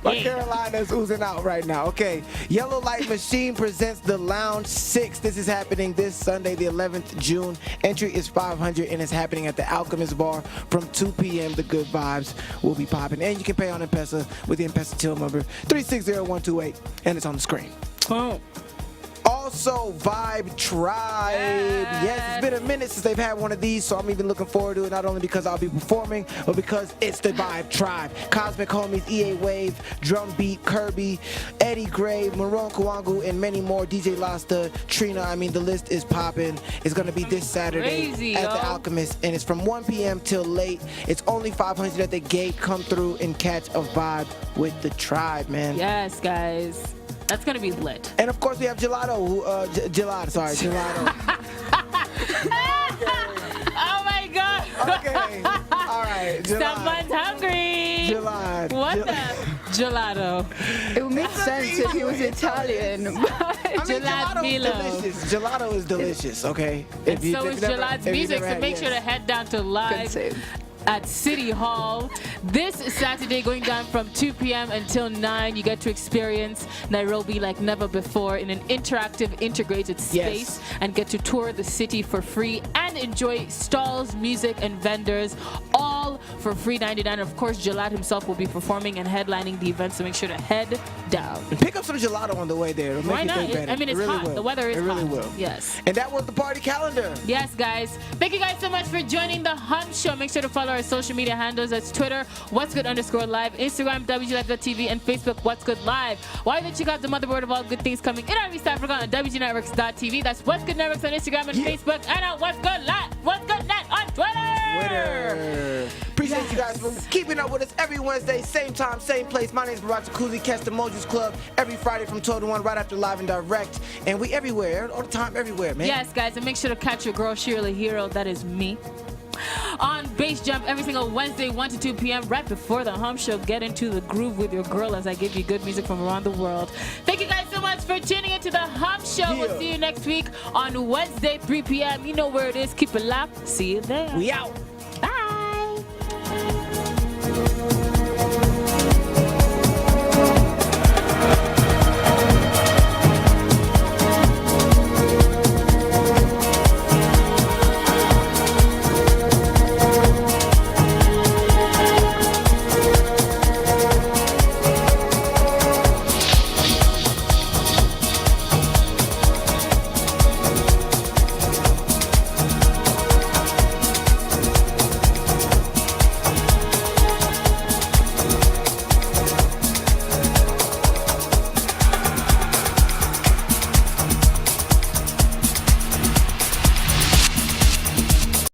My Carolina is oozing out right now. Okay, Yellow Light Machine presents the Lounge 6. This is happening this Sunday, the 11th June. Entry is $500, and it's happening at the Alchemist Bar from 2 p.m. The good vibes will be popping, and you can pay on M-Pesa with the M-Pesa till number 360128, and it's on the screen. Oh. Also, Vibe Tribe. Yes, it's been a minute since they've had one of these, so I'm even looking forward to it, not only because I'll be performing, but because it's the Vibe Tribe. Cosmic Homies, EA Wave, Drum Beat, Kirby, Eddie Gray, Maroon Kawangu, and many more. DJ Lasta, Trina, the list is popping. It's going to be this Saturday at the Alchemist, and it's from 1 p.m. till late. It's only $500 at the gate. Come through and catch a vibe with the tribe, man. Yes, guys. That's going to be lit. And of course, we have Gelato. Gelato. Oh my God. Okay. All right. Someone's hungry. Gelato. What the? Gelato. It would make sense if he was Italian. Gelato is delicious, okay? And so is Gelad's music, so make sure to head down to live at City Hall this Saturday, going down from 2 p.m. until 9. You get to experience Nairobi like never before in an interactive, integrated space, and get to tour the city for free and enjoy stalls, music, and vendors all for free 99. Of course, Gilad himself will be performing and headlining the event, so make sure to head down. And pick up some gelato on the way there. It'll make Why you not? think better. I mean, it's really hot. will. The weather is It really hot. will. Yes. And that was the party calendar. Yes, guys. Thank you guys so much for joining the Hump Show. Make sure to follow our social media handles. That's Twitter, What's Good _live, Instagram, WGLive.tv, and Facebook, What's Good Live. Why don't you check out the motherboard of all good things coming in our East Africa on WGNetworks.tv. That's What's Good Networks on Instagram and Facebook, and on What's Good Live, What's Good Net on Twitter. Appreciate you guys for keeping up with us every Wednesday, same time, same place. My name is Barack Jacuzzi. Catch the Mojus Club every Friday from 12 to 1, right after Live and Direct. And we everywhere, all the time, everywhere, man. Yes, guys, and make sure to catch your girl, Shirley Hero, that is me, on Bass Jump every single Wednesday, 1 to 2 p.m. right before the Hump Show. Get into the groove with your girl as I give you good music from around the world. Thank you guys so much for tuning into the Hump Show. We'll see you next week on Wednesday, 3 p.m. You know where it is. Keep it locked. See you there. We out.